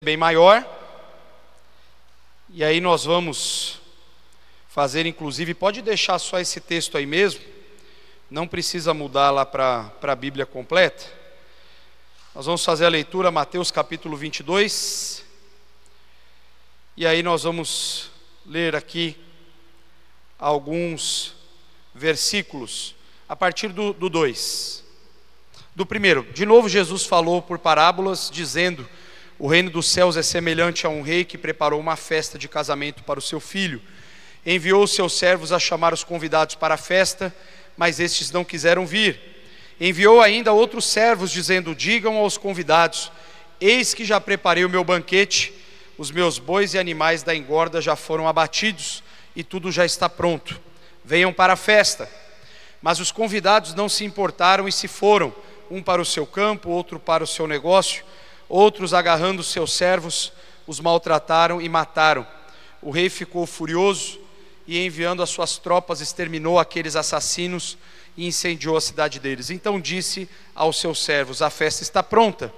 bem maior, e aí nós vamos fazer, inclusive, pode deixar só esse texto aí mesmo, não precisa mudar lá para a Bíblia completa. Nós vamos fazer a leitura, Mateus capítulo 22, e aí nós vamos ler aqui alguns versículos, a partir do 2. Do primeiro, de novo Jesus falou por parábolas, dizendo: o reino dos céus é semelhante a um rei que preparou uma festa de casamento para o seu filho. Enviou os seus servos a chamar os convidados para a festa, mas estes não quiseram vir. Enviou ainda outros servos, dizendo: digam aos convidados: eis que já preparei o meu banquete, os meus bois e animais da engorda já foram abatidos, e tudo já está pronto. Venham para a festa. Mas os convidados não se importaram e se foram, um para o seu campo, outro para o seu negócio. Outros, agarrando seus servos, os maltrataram e mataram. O rei ficou furioso e, enviando as suas tropas, exterminou aqueles assassinos e incendiou a cidade deles. Então disse aos seus servos: a festa está pronta,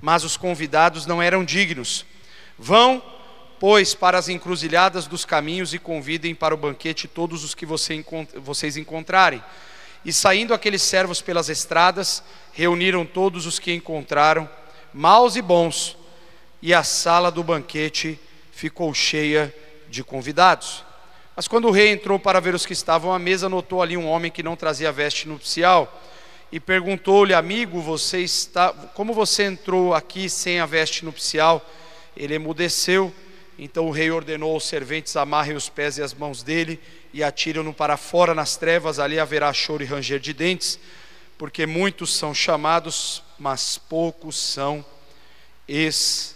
mas os convidados não eram dignos. Vão, pois, para as encruzilhadas dos caminhos e convidem para o banquete todos os que vocês encontrarem. E saindo aqueles servos pelas estradas, reuniram todos os que encontraram, maus e bons, e a sala do banquete ficou cheia de convidados. Mas quando o rei entrou para ver os que estavam à mesa, notou ali um homem que não trazia veste nupcial, e perguntou-lhe: amigo, como você entrou aqui sem a veste nupcial? Ele emudeceu. Então o rei ordenou aos serventes: amarrem os pés e as mãos dele e atirem-no para fora nas trevas, ali haverá choro e ranger de dentes, porque muitos são chamados, mas poucos são escolhidos.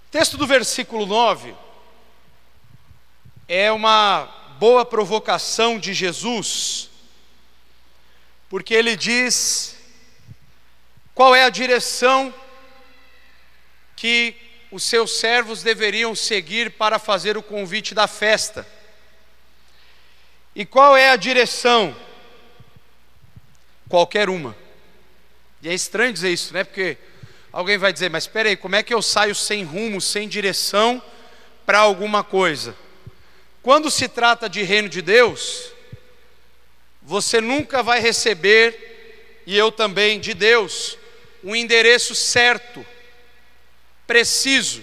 O texto do versículo 9 é uma boa provocação de Jesus, porque ele diz qual é a direção que os seus servos deveriam seguir para fazer o convite da festa. E qual é a direção? Qualquer uma. E é estranho dizer isso, né? Porque alguém vai dizer: mas espera aí, como é que eu saio sem rumo, sem direção para alguma coisa? Quando se trata de reino de Deus, você nunca vai receber, e eu também, de Deus, um endereço certo, preciso.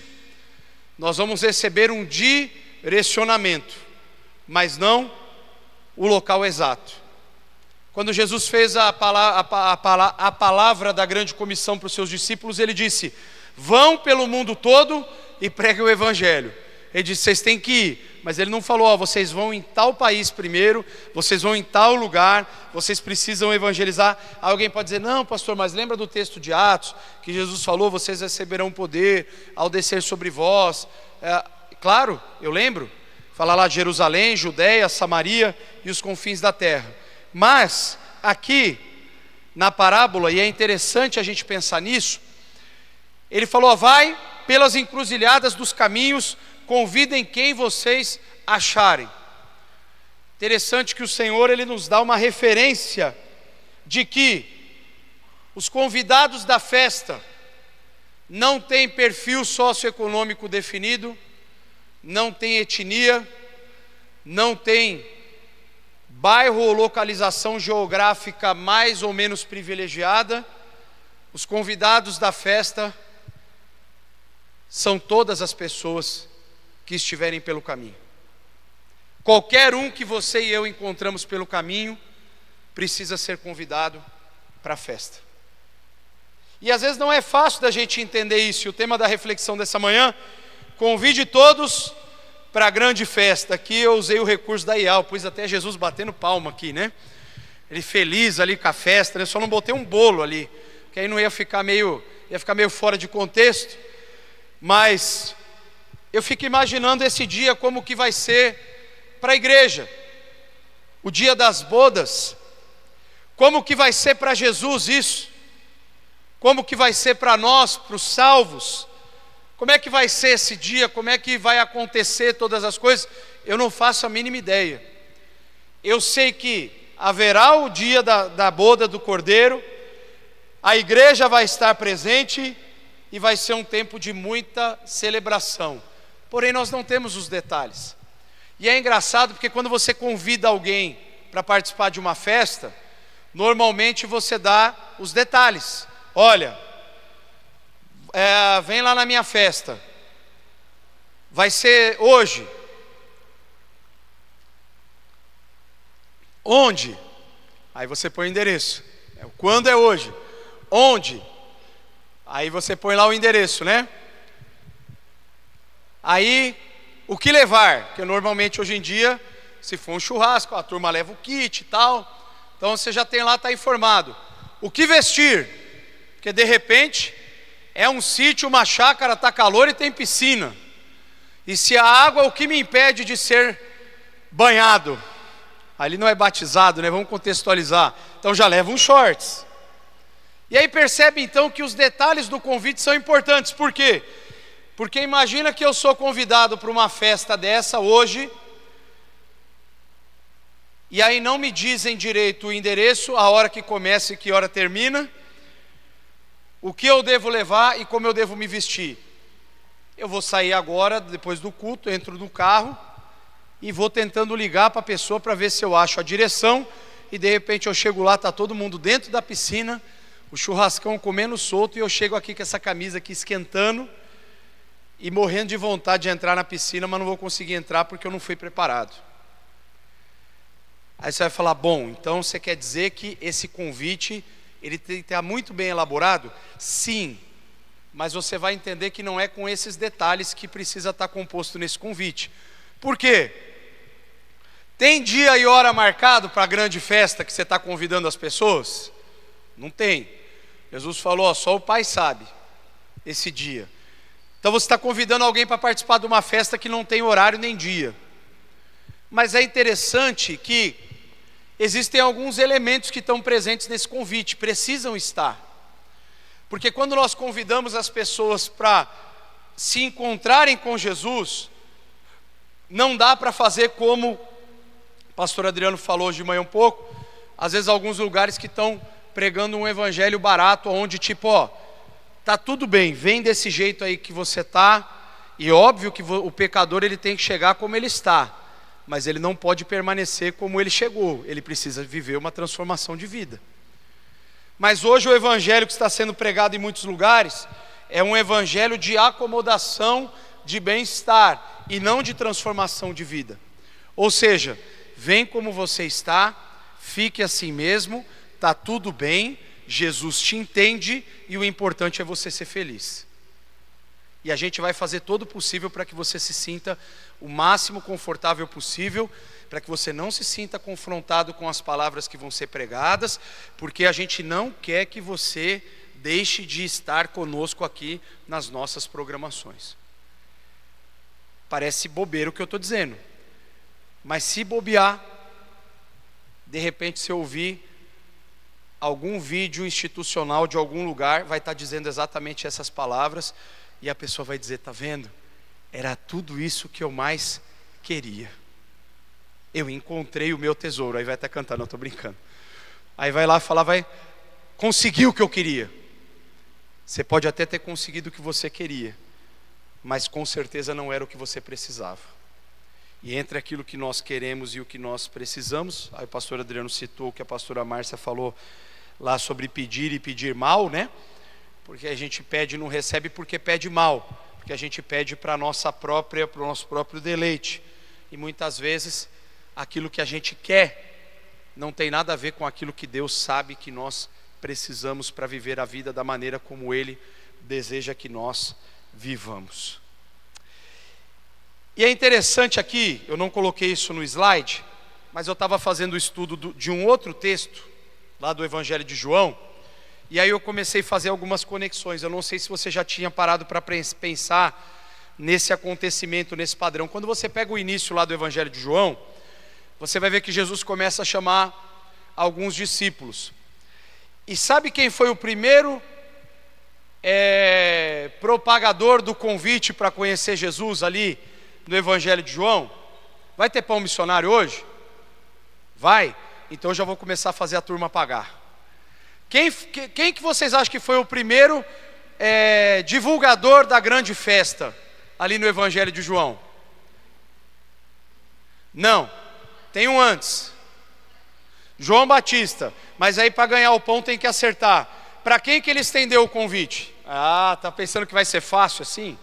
Nós vamos receber um direcionamento, mas não o local exato. Quando Jesus fez a palavra da grande comissão para os seus discípulos, ele disse: vão pelo mundo todo e preguem o evangelho. Ele disse: vocês têm que ir. Mas ele não falou: vocês vão em tal país primeiro, vocês vão em tal lugar, vocês precisam evangelizar. Alguém pode dizer: não, pastor, mas lembra do texto de Atos, que Jesus falou: vocês receberão poder ao descer sobre vós. Claro, eu lembro. Fala lá de Jerusalém, Judeia, Samaria e os confins da terra. Mas aqui na parábola, e é interessante a gente pensar nisso, ele falou: vai pelas encruzilhadas dos caminhos, convidem quem vocês acharem. Interessante que o Senhor, ele nos dá uma referência de que os convidados da festa não têm perfil socioeconômico definido, não têm etnia, não têm bairro ou localização geográfica mais ou menos privilegiada. Os convidados da festa são todas as pessoas que estiverem pelo caminho. Qualquer um que você e eu encontramos pelo caminho precisa ser convidado para a festa. E às vezes não é fácil da gente entender isso. E o tema da reflexão dessa manhã: convide todos para a grande festa. Aqui eu usei o recurso da IAL, pus até Jesus batendo palma aqui, né? Ele feliz ali com a festa, né? Só não botei um bolo ali, que aí não ia ficar meio fora de contexto. Mas eu fico imaginando esse dia como que vai ser para a igreja, o dia das bodas. Como que vai ser para Jesus isso? Como que vai ser para nós, para os salvos? Como é que vai ser esse dia? Como é que vai acontecer todas as coisas? Eu não faço a mínima ideia. Eu sei que haverá o dia da boda do Cordeiro, a igreja vai estar presente, e vai ser um tempo de muita celebração. Porém, nós não temos os detalhes. E é engraçado porque quando você convida alguém para participar de uma festa, normalmente você dá os detalhes. Olha, vem lá na minha festa, vai ser hoje. Onde? Aí você põe o endereço. Quando é hoje? Onde? Aí você põe lá o endereço, né? Aí, o que levar? Porque normalmente hoje em dia, se for um churrasco, a turma leva o kit e tal. Então você já tem lá, está informado. O que vestir? Porque de repente, é um sítio, uma chácara, está calor e tem piscina. E se a água, o que me impede de ser banhado? Ali não é batizado, né? Vamos contextualizar. Então já leva uns shorts. E aí percebe então que os detalhes do convite são importantes. Por quê? Porque imagina que eu sou convidado para uma festa dessa hoje, e aí não me dizem direito o endereço, a hora que começa e que hora termina, o que eu devo levar e como eu devo me vestir. Eu vou sair agora, depois do culto, entro no carro e vou tentando ligar para a pessoa para ver se eu acho a direção, e de repente eu chego lá, está todo mundo dentro da piscina, o churrascão comendo solto, e eu chego aqui com essa camisa aqui esquentando, e morrendo de vontade de entrar na piscina, mas não vou conseguir entrar porque eu não fui preparado. Aí você vai falar, bom, então você quer dizer que esse convite, ele tem que estar muito bem elaborado? Sim, mas você vai entender que não é com esses detalhes que precisa estar composto nesse convite. Por quê? Tem dia e hora marcado para a grande festa que você está convidando as pessoas? Não tem. Jesus falou, ó, só o Pai sabe esse dia. Então você está convidando alguém para participar de uma festa que não tem horário nem dia. Mas é interessante que existem alguns elementos que estão presentes nesse convite, precisam estar. Porque quando nós convidamos as pessoas para se encontrarem com Jesus, não dá para fazer como o pastor Adriano falou hoje de manhã um pouco, às vezes alguns lugares que estão pregando um evangelho barato, onde tipo, ó, tá tudo bem, vem desse jeito aí que você tá, e óbvio que o pecador ele tem que chegar como ele está, mas ele não pode permanecer como ele chegou, ele precisa viver uma transformação de vida. Mas hoje o evangelho que está sendo pregado em muitos lugares é um evangelho de acomodação, de bem-estar, e não de transformação de vida. Ou seja, vem como você está, fique assim mesmo, tá tudo bem, Jesus te entende e o importante é você ser feliz. E a gente vai fazer todo o possível para que você se sinta o máximo confortável possível, para que você não se sinta confrontado com as palavras que vão ser pregadas, porque a gente não quer que você deixe de estar conosco aqui nas nossas programações. Parece bobeira o que eu estou dizendo, mas se bobear, de repente se ouvir algum vídeo institucional de algum lugar, vai estar dizendo exatamente essas palavras, e a pessoa vai dizer, tá vendo? Era tudo isso que eu mais queria. Eu encontrei o meu tesouro. Aí vai estar cantando, não, estou brincando. Aí vai lá falar, vai conseguir o que eu queria. Você pode até ter conseguido o que você queria, mas com certeza não era o que você precisava. E entre aquilo que nós queremos e o que nós precisamos, aí o pastor Adriano citou o que a pastora Márcia falou lá sobre pedir e pedir mal, né? Porque a gente pede e não recebe porque pede mal, porque a gente pede para o nosso próprio deleite. E muitas vezes aquilo que a gente quer não tem nada a ver com aquilo que Deus sabe que nós precisamos para viver a vida da maneira como Ele deseja que nós vivamos. E é interessante aqui, eu não coloquei isso no slide, mas eu estava fazendo o estudo de um outro texto, lá do Evangelho de João, e aí eu comecei a fazer algumas conexões. Eu não sei se você já tinha parado para pensar nesse acontecimento, nesse padrão. Quando você pega o início lá do Evangelho de João, você vai ver que Jesus começa a chamar alguns discípulos. E sabe quem foi o primeiro propagador do convite para conhecer Jesus ali no Evangelho de João? Vai ter pão missionário hoje? Vai? Então eu já vou começar a fazer a turma pagar. Quem que vocês acham que foi o primeiro divulgador da grande festa ali no Evangelho de João? Não, tem um antes. João Batista. Mas aí para ganhar o pão tem que acertar. Para quem que ele estendeu o convite? Ah, tá pensando que vai ser fácil assim?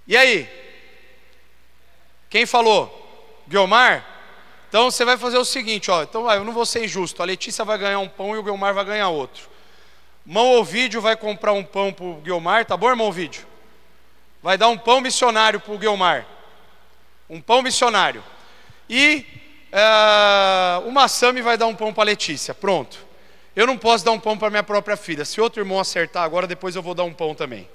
E aí? Quem falou? Guilmar? Então você vai fazer o seguinte, ó. Então eu não vou ser injusto. A Letícia vai ganhar um pão e o Guilmar vai ganhar outro. Irmão Ovídio vai comprar um pão para o Guilmar, tá bom, irmão Ovídio? Vai dar um pão missionário para o Guilmar. Um pão missionário. E o Massami vai dar um pão para a Letícia. Pronto. Eu não posso dar um pão para minha própria filha. Se outro irmão acertar agora, depois eu vou dar um pão também.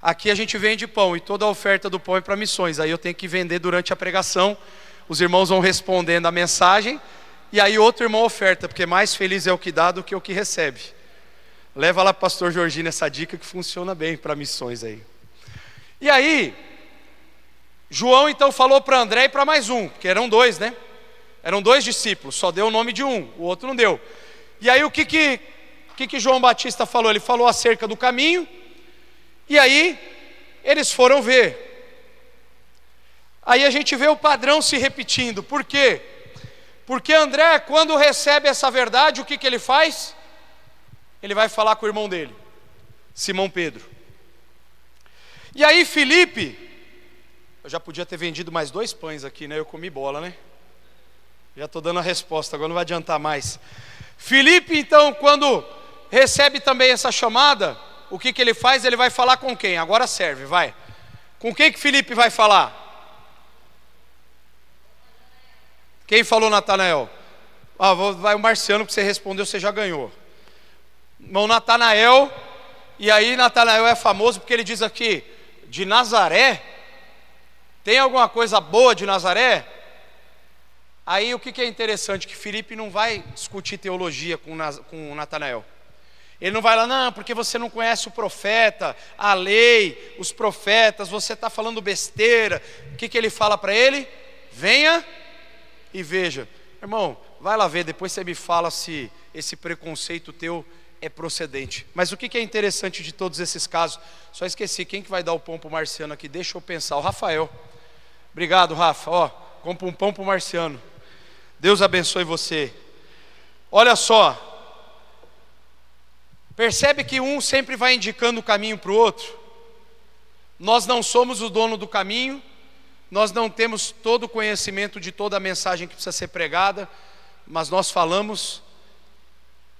Aqui a gente vende pão e toda a oferta do pão é para missões. Aí eu tenho que vender durante a pregação. Os irmãos vão respondendo a mensagem. E aí outro irmão oferta, porque mais feliz é o que dá do que o que recebe. Leva lá para o pastor Jorginho essa dica que funciona bem para missões aí. E aí, João então falou para André e para mais um, porque eram dois, né? Eram dois discípulos, só deu o nome de um, o outro não deu. E aí o que João Batista falou? Ele falou acerca do caminho, e aí eles foram ver. Aí a gente vê o padrão se repetindo. Por quê? Porque André, quando recebe essa verdade, o que ele faz? Ele vai falar com o irmão dele, Simão Pedro. E aí Felipe, eu já podia ter vendido mais 2 pães aqui, né? Eu comi bola, né? Já estou dando a resposta, agora não vai adiantar mais. Felipe, então, quando recebe também essa chamada, o que ele faz? Ele vai falar com quem? Agora serve, vai. Com quem que Felipe vai falar? Quem falou, Natanael? Vai o Marciano, que você respondeu, você já ganhou. Irmão Natanael, e aí Natanael é famoso porque ele diz aqui, de Nazaré, tem alguma coisa boa de Nazaré? Aí o que é interessante, que Felipe não vai discutir teologia com Natanael. Ele não vai lá, não, porque você não conhece o profeta, a lei, os profetas, você está falando besteira. O que ele fala para ele? Venha e veja. Irmão, vai lá ver, depois você me fala se esse preconceito teu é procedente. Mas o que é interessante de todos esses casos? Só esqueci, quem que vai dar o pão para o Marciano aqui? Deixa eu pensar, o Rafael. Obrigado, Rafa. Ó, compra um pão para o Marciano. Deus abençoe você. Olha só, percebe que um sempre vai indicando o caminho para o outro. Nós não somos o dono do caminho, nós não temos todo o conhecimento de toda a mensagem que precisa ser pregada, mas nós falamos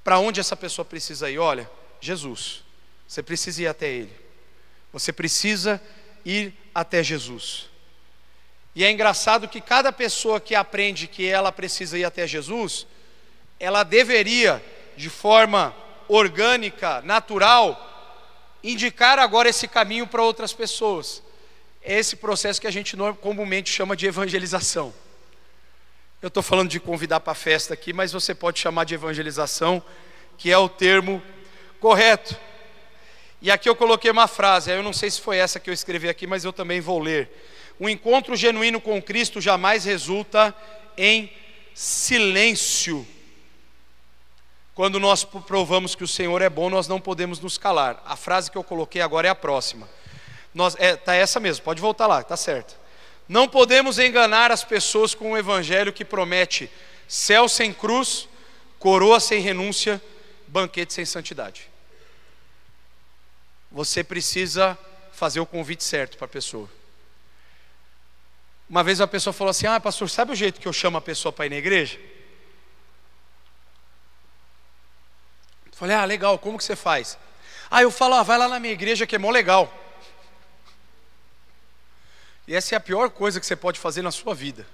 para onde essa pessoa precisa ir. Olha, Jesus, você precisa ir até Ele. Você precisa ir até Jesus. E é engraçado que cada pessoa que aprende que ela precisa ir até Jesus, ela deveria, de forma orgânica, natural, indicar agora esse caminho para outras pessoas. É esse processo que a gente comumente chama de evangelização. Eu estou falando de convidar para a festa aqui, mas você pode chamar de evangelização, que é o termo correto. E aqui eu coloquei uma frase, eu não sei se foi essa que eu escrevi aqui, mas eu também vou ler. Um encontro genuíno com Cristo jamais resulta em silêncio. Quando nós provamos que o Senhor é bom, nós não podemos nos calar. A frase que eu coloquei agora é a próxima. Tá essa mesmo, pode voltar lá, tá certo. Não podemos enganar as pessoas com um evangelho que promete céu sem cruz, coroa sem renúncia, banquete sem santidade. Você precisa fazer o convite certo para a pessoa. Uma vez a pessoa falou assim, pastor, sabe o jeito que eu chamo a pessoa para ir na igreja? Eu falei, legal, como que você faz? Eu falo, vai lá na minha igreja que é mó legal. E essa é a pior coisa que você pode fazer na sua vida.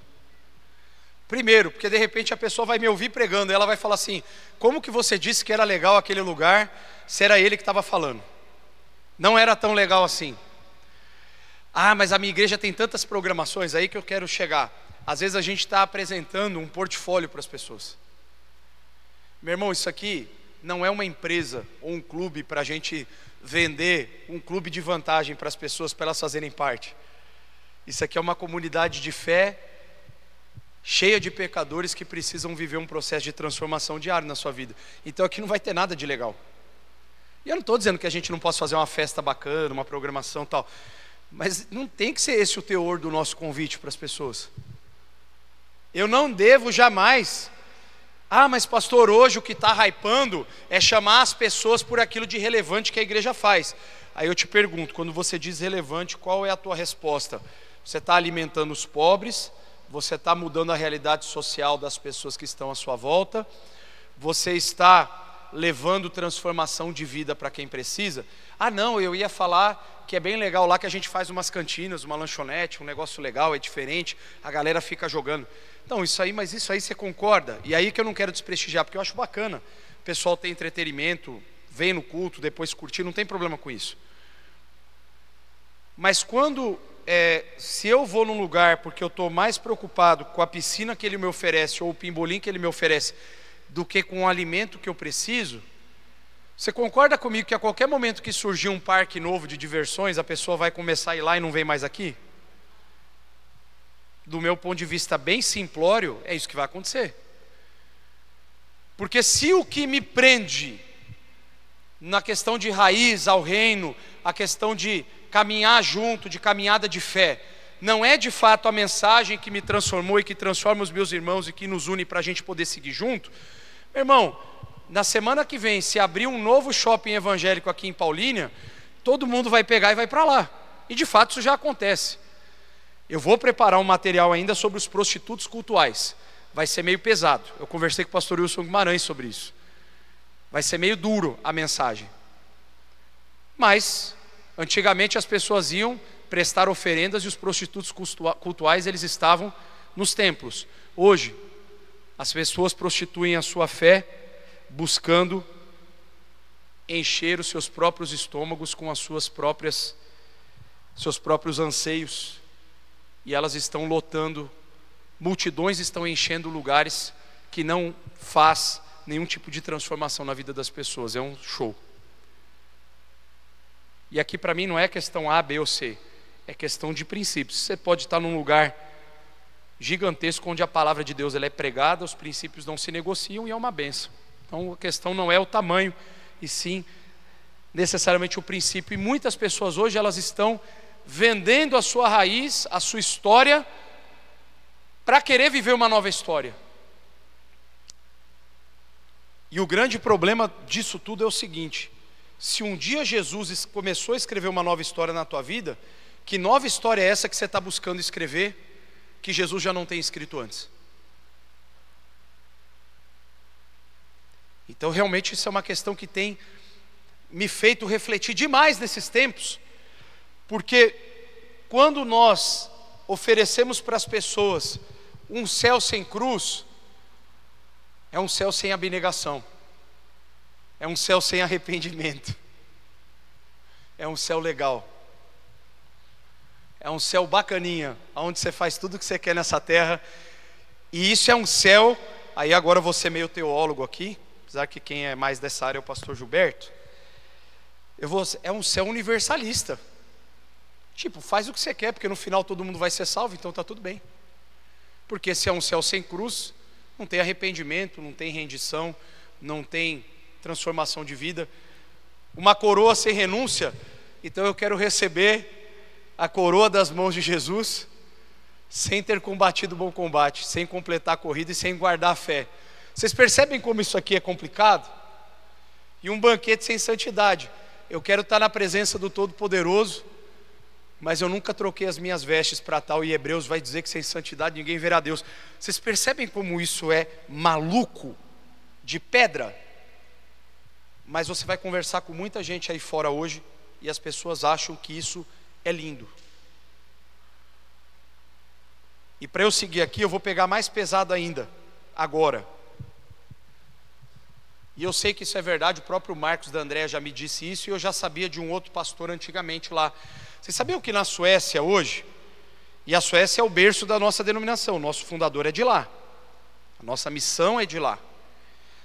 Primeiro, porque de repente a pessoa vai me ouvir pregando, e ela vai falar assim, como que você disse que era legal aquele lugar, se era ele que estava falando? Não era tão legal assim. Mas a minha igreja tem tantas programações, aí que eu quero chegar. Às vezes a gente está apresentando um portfólio para as pessoas. Meu irmão, isso aqui não é uma empresa ou um clube para a gente vender um clube de vantagem para as pessoas, para elas fazerem parte. Isso aqui é uma comunidade de fé, cheia de pecadores que precisam viver um processo de transformação diário na sua vida. Então aqui não vai ter nada de legal. E eu não estou dizendo que a gente não possa fazer uma festa bacana, uma programação e tal, mas não tem que ser esse o teor do nosso convite para as pessoas. Eu não devo jamais, mas pastor, hoje o que está hypando é chamar as pessoas por aquilo de relevante que a igreja faz. Aí eu te pergunto, quando você diz relevante, qual é a tua resposta? Você está alimentando os pobres? Você está mudando a realidade social das pessoas que estão à sua volta? Você está levando transformação de vida para quem precisa? Não, eu ia falar que é bem legal lá que a gente faz umas cantinas, uma lanchonete, um negócio legal, é diferente, a galera fica jogando. Então, mas isso aí você concorda? E aí que eu não quero desprestigiar, porque eu acho bacana. O pessoal tem entretenimento, vem no culto, depois curtir, não tem problema com isso. Mas quando, se eu vou num lugar porque eu estou mais preocupado com a piscina que ele me oferece ou o pimbolim que ele me oferece do que com o alimento que eu preciso, você concorda comigo que a qualquer momento que surgir um parque novo de diversões, a pessoa vai começar a ir lá e não vem mais aqui? Do meu ponto de vista bem simplório, é isso que vai acontecer. Porque se o que me prende na questão de raiz ao reino, a questão de caminhar junto, de caminhada de fé, não é de fato a mensagem que me transformou e que transforma os meus irmãos e que nos une para a gente poder seguir junto, meu irmão, na semana que vem, se abrir um novo shopping evangélico aqui em Paulínia, todo mundo vai pegar e vai para lá. E de fato isso já acontece. Eu vou preparar um material ainda sobre os prostitutos cultuais. Vai ser meio pesado. Eu conversei com o pastor Wilson Guimarães sobre isso. Vai ser meio duro a mensagem. Mas, antigamente as pessoas iam prestar oferendas e os prostitutos cultuais, eles estavam nos templos. Hoje, as pessoas prostituem a sua fé buscando encher os seus próprios estômagos com seus próprios anseios. E elas estão lotando, multidões estão enchendo lugares que não faz nenhum tipo de transformação na vida das pessoas, é um show. E aqui para mim não é questão A, B ou C, é questão de princípios. Você pode estar num lugar gigantesco onde a palavra de Deus ela é pregada, os princípios não se negociam e é uma bênção. Então a questão não é o tamanho, e sim necessariamente o princípio. E muitas pessoas hoje elas estão vendendo a sua raiz, a sua história, para querer viver uma nova história. E o grande problema disso tudo é o seguinte: se um dia Jesus começou a escrever uma nova história na tua vida, que nova história é essa que você está buscando escrever, que Jesus já não tem escrito antes? Então realmente isso é uma questão que tem me feito refletir demais nesses tempos. Porque quando nós oferecemos para as pessoas um céu sem cruz, é um céu sem abnegação, é um céu sem arrependimento, é um céu legal, é um céu bacaninha, onde você faz tudo o que você quer nessa terra. E isso é um céu, aí agora eu vou ser meio teólogo aqui, apesar que quem é mais dessa área é o pastor Gilberto. É um céu universalista. Tipo, faz o que você quer, porque no final todo mundo vai ser salvo, então está tudo bem. Porque se é um céu sem cruz, não tem arrependimento, não tem rendição, não tem transformação de vida. Uma coroa sem renúncia, então eu quero receber a coroa das mãos de Jesus, sem ter combatido o bom combate, sem completar a corrida e sem guardar a fé. Vocês percebem como isso aqui é complicado? E um banquete sem santidade. Eu quero estar na presença do Todo-Poderoso, mas eu nunca troquei as minhas vestes para tal, e Hebreus vai dizer que sem santidade ninguém verá Deus. Vocês percebem como isso é maluco, de pedra? Mas você vai conversar com muita gente aí fora hoje, e as pessoas acham que isso é lindo. E para eu seguir aqui, eu vou pegar mais pesado ainda, agora. E eu sei que isso é verdade, o próprio Marcos da Andréa já me disse isso, e eu já sabia de um outro pastor antigamente lá. Vocês sabiam que na Suécia hoje, e a Suécia é o berço da nossa denominação, o nosso fundador é de lá, a nossa missão é de lá.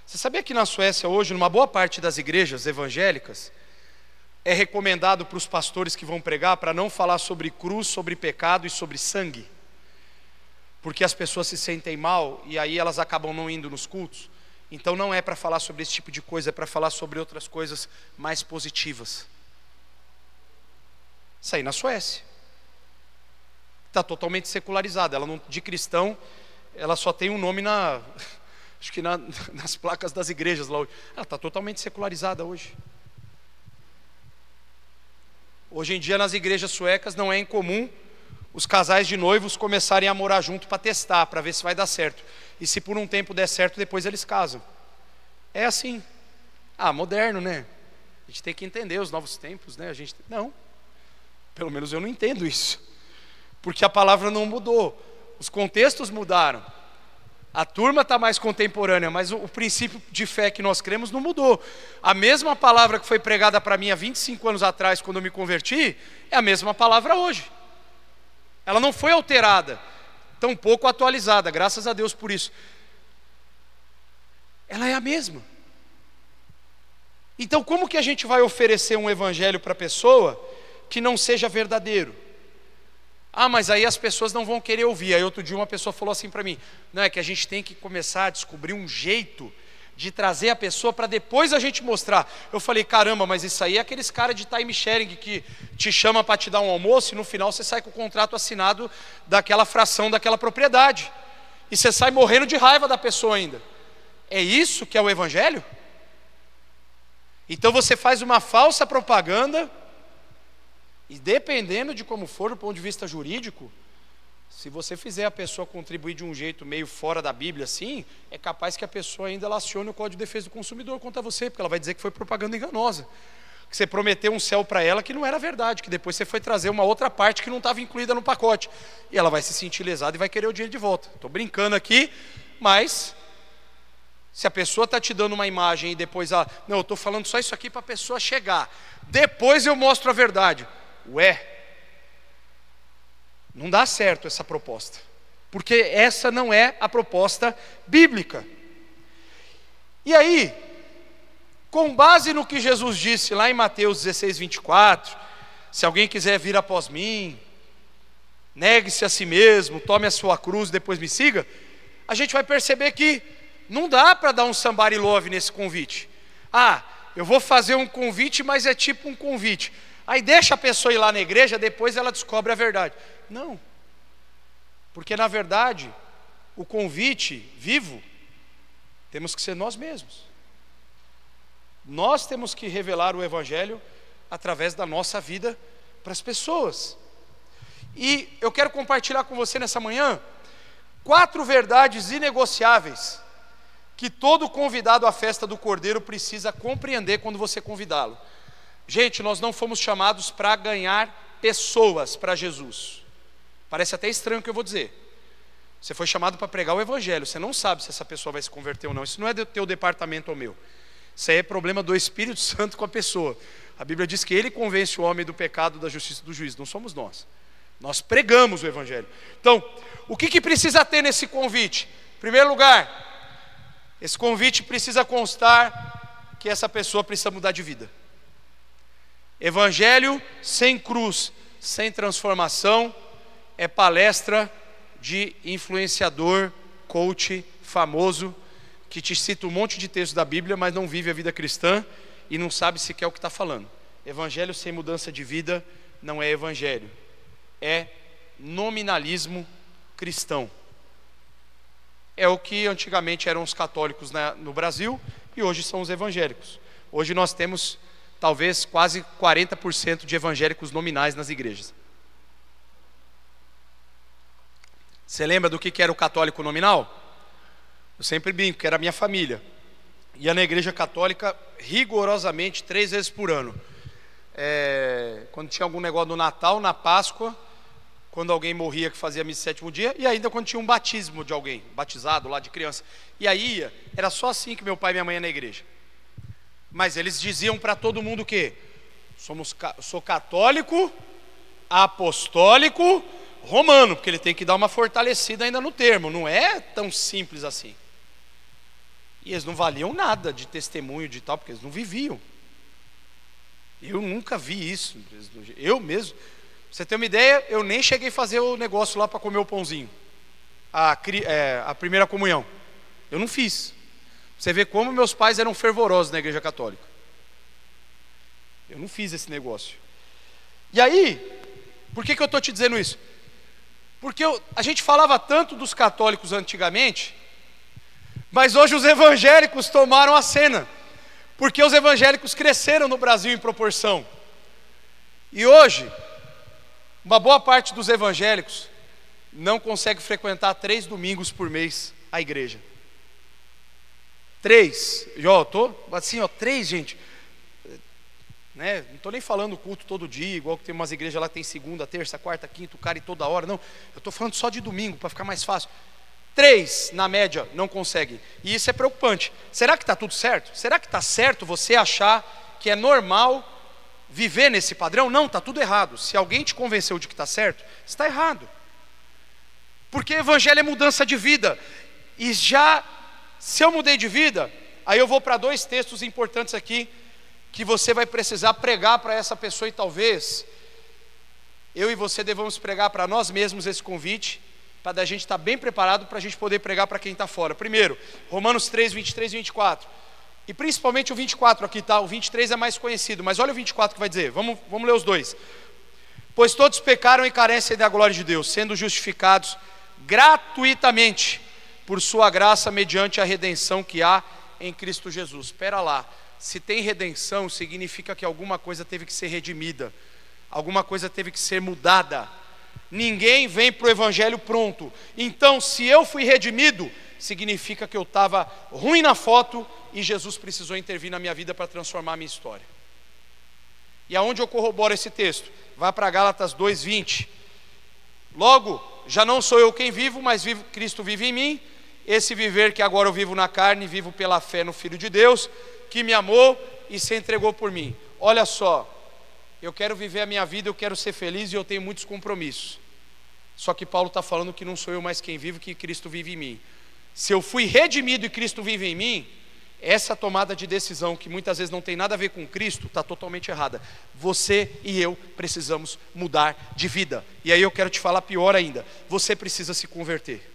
Você sabia que na Suécia hoje, numa boa parte das igrejas evangélicas, é recomendado para os pastores que vão pregar para não falar sobre cruz, sobre pecado e sobre sangue? Porque as pessoas se sentem mal e aí elas acabam não indo nos cultos. Então não é para falar sobre esse tipo de coisa, é para falar sobre outras coisas mais positivas. Isso aí na Suécia. Está totalmente secularizada. Ela não, de cristão, ela só tem um nome acho que nas placas das igrejas lá hoje. Ela está totalmente secularizada hoje. Hoje em dia nas igrejas suecas não é incomum os casais de noivos começarem a morar junto para testar, para ver se vai dar certo. E se por um tempo der certo, depois eles casam. É assim. Moderno, né? A gente tem que entender os novos tempos, né? Não. Pelo menos eu não entendo isso. Porque a palavra não mudou. Os contextos mudaram. A turma está mais contemporânea, mas o princípio de fé que nós cremos não mudou. A mesma palavra que foi pregada para mim há 25 anos atrás, quando eu me converti, é a mesma palavra hoje. Ela não foi alterada, tampouco atualizada, graças a Deus por isso. Ela é a mesma. Então, como que a gente vai oferecer um evangelho para a pessoa que não seja verdadeiro? Mas aí as pessoas não vão querer ouvir. Aí outro dia uma pessoa falou assim para mim: não, é que a gente tem que começar a descobrir um jeito de trazer a pessoa para depois a gente mostrar. Eu falei: caramba, mas isso aí é aqueles caras de time sharing que te chama para te dar um almoço e no final você sai com o contrato assinado daquela fração daquela propriedade. E você sai morrendo de raiva da pessoa ainda. É isso que é o evangelho? Então você faz uma falsa propaganda. E dependendo de como for do ponto de vista jurídico, se você fizer a pessoa contribuir de um jeito meio fora da Bíblia assim, é capaz que a pessoa ainda ela acione o Código de Defesa do Consumidor contra você, porque ela vai dizer que foi propaganda enganosa, que você prometeu um céu para ela que não era verdade, que depois você foi trazer uma outra parte que não estava incluída no pacote, e ela vai se sentir lesada e vai querer o dinheiro de volta. Estou brincando aqui, mas se a pessoa está te dando uma imagem e depois não, eu estou falando só isso aqui para a pessoa chegar, depois eu mostro a verdade. Não dá certo essa proposta, porque essa não é a proposta bíblica. E aí, com base no que Jesus disse lá em Mateus 16, 24, se alguém quiser vir após mim, negue-se a si mesmo, tome a sua cruz, depois me siga, a gente vai perceber que não dá para dar um somebody love nesse convite. Eu vou fazer um convite, mas é tipo um convite. Aí deixa a pessoa ir lá na igreja, depois ela descobre a verdade. Não. Porque na verdade, o convite vivo, temos que ser nós mesmos. Nós temos que revelar o evangelho através da nossa vida para as pessoas. E eu quero compartilhar com você nessa manhã 4 verdades inegociáveis que todo convidado à festa do Cordeiro precisa compreender quando você convidá-lo. Gente, nós não fomos chamados para ganhar pessoas para Jesus. Parece até estranho o que eu vou dizer. Você foi chamado para pregar o evangelho. Você não sabe se essa pessoa vai se converter ou não. Isso não é do teu departamento ou meu. Isso aí é problema do Espírito Santo com a pessoa. A Bíblia diz que ele convence o homem do pecado, da justiça e do juízo. Não somos nós. Nós pregamos o evangelho. Então, o que precisa ter nesse convite? Em primeiro lugar, esse convite precisa constar que essa pessoa precisa mudar de vida. Evangelho sem cruz, sem transformação, é palestra de influenciador, coach famoso, que te cita um monte de textos da Bíblia, mas não vive a vida cristã e não sabe sequer o que está falando. Evangelho sem mudança de vida não é evangelho, é nominalismo cristão. É o que antigamente eram os católicos no Brasil e hoje são os evangélicos. Hoje nós temos talvez quase 40% de evangélicos nominais nas igrejas. Você lembra do que era o católico nominal? Eu sempre brinco, que era a minha família. Ia na igreja católica rigorosamente 3 vezes por ano. Quando tinha algum negócio no Natal, na Páscoa, quando alguém morria que fazia missa 7º dia, e ainda quando tinha um batismo de alguém, batizado lá de criança. E aí era só assim que meu pai e minha mãe iam na igreja. Mas eles diziam para todo mundo o quê? Sou católico, apostólico, romano, porque ele tem que dar uma fortalecida ainda no termo, não é tão simples assim. E eles não valiam nada de testemunho de tal, porque eles não viviam. Eu nunca vi isso, eu mesmo. Pra você ter uma ideia, eu nem cheguei a fazer o negócio lá para comer o pãozinho, a primeira comunhão. Eu não fiz. Você vê como meus pais eram fervorosos na igreja católica. Eu não fiz esse negócio. E aí, por que eu estou te dizendo isso? Porque a gente falava tanto dos católicos antigamente, mas hoje os evangélicos tomaram a cena. Porque os evangélicos cresceram no Brasil em proporção. E hoje, uma boa parte dos evangélicos não consegue frequentar 3 domingos por mês a igreja. 3, já tô assim, 3, gente, né? Não estou nem falando culto todo dia, igual que tem umas igrejas lá que tem segunda, terça, quarta, quinta, o cara e toda hora, não, eu estou falando só de domingo, para ficar mais fácil. 3, na média, não conseguem, e isso é preocupante. Será que está tudo certo? Será que está certo você achar que é normal viver nesse padrão? Não, está tudo errado. Se alguém te convenceu de que está certo, está errado, porque evangelho é mudança de vida. E já, se eu mudei de vida, aí eu vou para 2 textos importantes aqui, que você vai precisar pregar para essa pessoa, e talvez eu e você devamos pregar para nós mesmos esse convite, para a gente estar bem preparado para a gente poder pregar para quem está fora. Primeiro, Romanos 3, 23 e 24, e principalmente o 24 aqui, tá? O 23 é mais conhecido, mas olha o 24 que vai dizer, vamos ler os dois. Pois todos pecaram e carecem da glória de Deus, sendo justificados gratuitamente por sua graça, mediante a redenção que há em Cristo Jesus. Espera lá, se tem redenção, significa que alguma coisa teve que ser redimida, alguma coisa teve que ser mudada. Ninguém vem para o evangelho pronto. Então, se eu fui redimido, significa que eu estava ruim na foto e Jesus precisou intervir na minha vida para transformar a minha história. E aonde eu corroboro esse texto? Vai para Gálatas 2:20. Logo, já não sou eu quem vivo, mas Cristo vive em mim. Esse viver que agora eu vivo na carne, vivo pela fé no Filho de Deus, que me amou e se entregou por mim. Olha só, eu quero viver a minha vida, eu quero ser feliz e eu tenho muitos compromissos. Só que Paulo está falando que não sou eu mais quem vivo, que Cristo vive em mim. Se eu fui redimido e Cristo vive em mim, essa tomada de decisão, que muitas vezes não tem nada a ver com Cristo, está totalmente errada. Você e eu precisamos mudar de vida. E aí eu quero te falar pior ainda, você precisa se converter.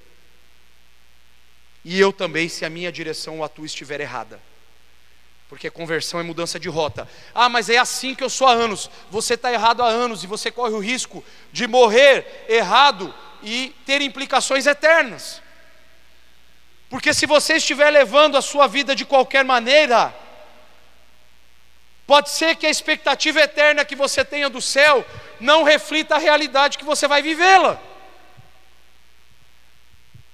E eu também, se a minha direção ou a tua estiver errada. Porque conversão é mudança de rota. Ah, mas é assim que eu sou há anos. Você está errado há anos e você corre o risco de morrer errado e ter implicações eternas. Porque se você estiver levando a sua vida de qualquer maneira, pode ser que a expectativa eterna que você tenha do céu não reflita a realidade que você vai vivê-la.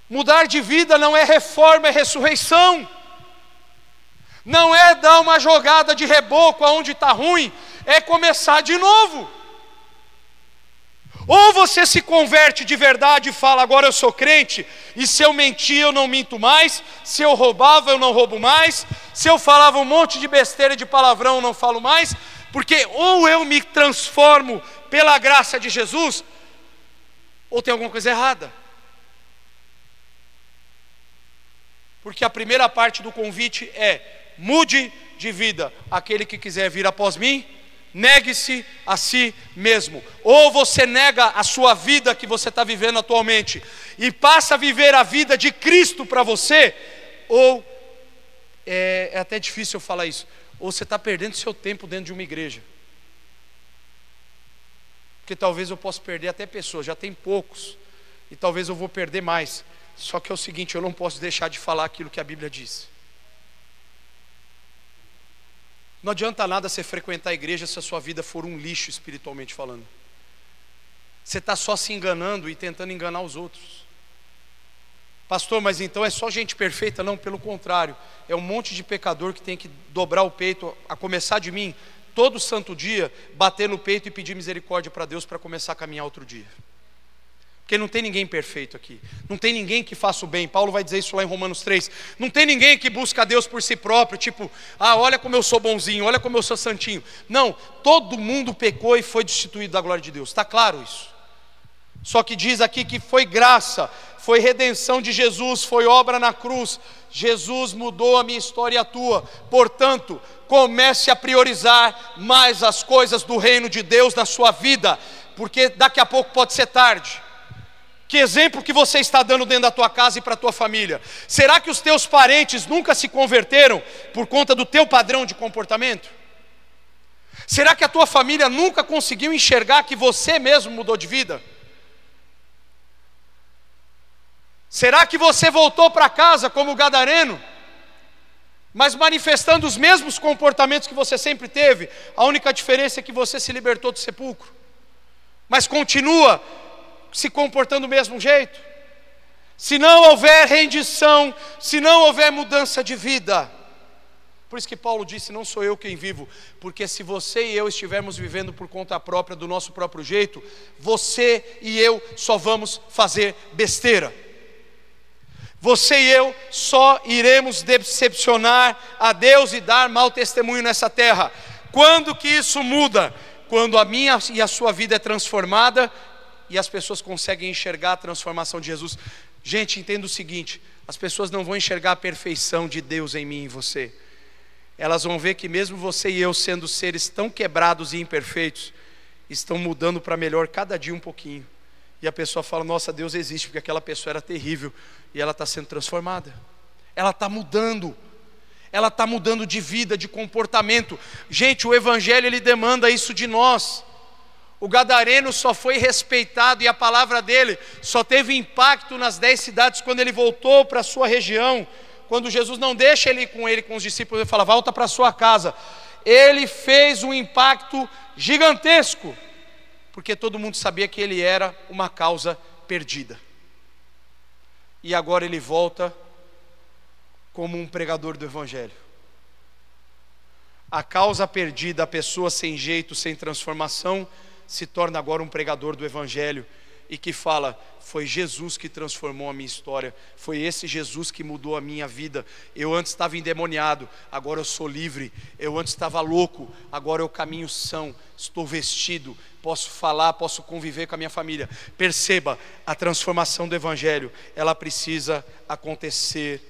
Mudar de vida não é reforma, é ressurreição. Não é dar uma jogada de reboco aonde está ruim, é começar de novo. Ou você se converte de verdade e fala, agora eu sou crente, e se eu mentir eu não minto mais, se eu roubava eu não roubo mais, se eu falava um monte de besteira e de palavrão eu não falo mais, porque ou eu me transformo pela graça de Jesus, ou tem alguma coisa errada. Porque a primeira parte do convite é: mude de vida. Aquele que quiser vir após mim, negue-se a si mesmo. Ou você nega a sua vida que você está vivendo atualmente e passa a viver a vida de Cristo para você, ou é até difícil eu falar isso, ou você está perdendo seu tempo dentro de uma igreja. Porque talvez eu possa perder até pessoas, já tem poucos, e talvez eu vou perder mais. Só que é o seguinte, eu não posso deixar de falar aquilo que a Bíblia diz. Não adianta nada você frequentar a igreja se a sua vida for um lixo espiritualmente falando. Você está só se enganando e tentando enganar os outros. Pastor, mas então é só gente perfeita? Não, pelo contrário, é um monte de pecador que tem que dobrar o peito, a começar de mim, todo santo dia, bater no peito e pedir misericórdia para Deus para começar a caminhar outro dia. Porque não tem ninguém perfeito aqui, não tem ninguém que faça o bem. Paulo vai dizer isso lá em Romanos 3, não tem ninguém que busca Deus por si próprio, tipo, olha como eu sou bonzinho, olha como eu sou santinho. Não, todo mundo pecou e foi destituído da glória de Deus, está claro isso. Só que diz aqui que foi graça, foi redenção de Jesus, foi obra na cruz. Jesus mudou a minha história e a tua. Portanto, comece a priorizar mais as coisas do reino de Deus na sua vida, porque daqui a pouco pode ser tarde. Que exemplo que você está dando dentro da tua casa e para a tua família? Será que os teus parentes nunca se converteram por conta do teu padrão de comportamento? Será que a tua família nunca conseguiu enxergar que você mesmo mudou de vida? Será que você voltou para casa como gadareno, mas manifestando os mesmos comportamentos que você sempre teve? A única diferença é que você se libertou do sepulcro, mas continua se comportando do mesmo jeito. Se não houver rendição, se não houver mudança de vida. Por isso que Paulo disse, não sou eu quem vivo, porque se você e eu estivermos vivendo por conta própria, do nosso próprio jeito, você e eu só vamos fazer besteira. Você e eu só iremos decepcionar a Deus e dar mau testemunho nessa terra. Quando que isso muda? Quando a minha e a sua vida é transformada e as pessoas conseguem enxergar a transformação de Jesus. Gente, entenda o seguinte: as pessoas não vão enxergar a perfeição de Deus em mim e em você. Elas vão ver que mesmo você e eu, sendo seres tão quebrados e imperfeitos, estão mudando para melhor cada dia um pouquinho. E a pessoa fala, nossa, Deus existe, porque aquela pessoa era terrível. E ela está sendo transformada. Ela está mudando. Ela está mudando de vida, de comportamento. Gente, o Evangelho, ele demanda isso de nós. O gadareno só foi respeitado e a palavra dele só teve impacto nas 10 cidades quando ele voltou para a sua região. Quando Jesus não deixa ele ir com os discípulos, ele fala, volta para a sua casa. Ele fez um impacto gigantesco, porque todo mundo sabia que ele era uma causa perdida. E agora ele volta como um pregador do Evangelho. A causa perdida, a pessoa sem jeito, sem transformação, se torna agora um pregador do Evangelho e que fala, foi Jesus que transformou a minha história, foi esse Jesus que mudou a minha vida. Eu antes estava endemoniado, agora eu sou livre. Eu antes estava louco, agora eu caminho são, estou vestido, posso falar, posso conviver com a minha família. Perceba, a transformação do Evangelho, ela precisa acontecer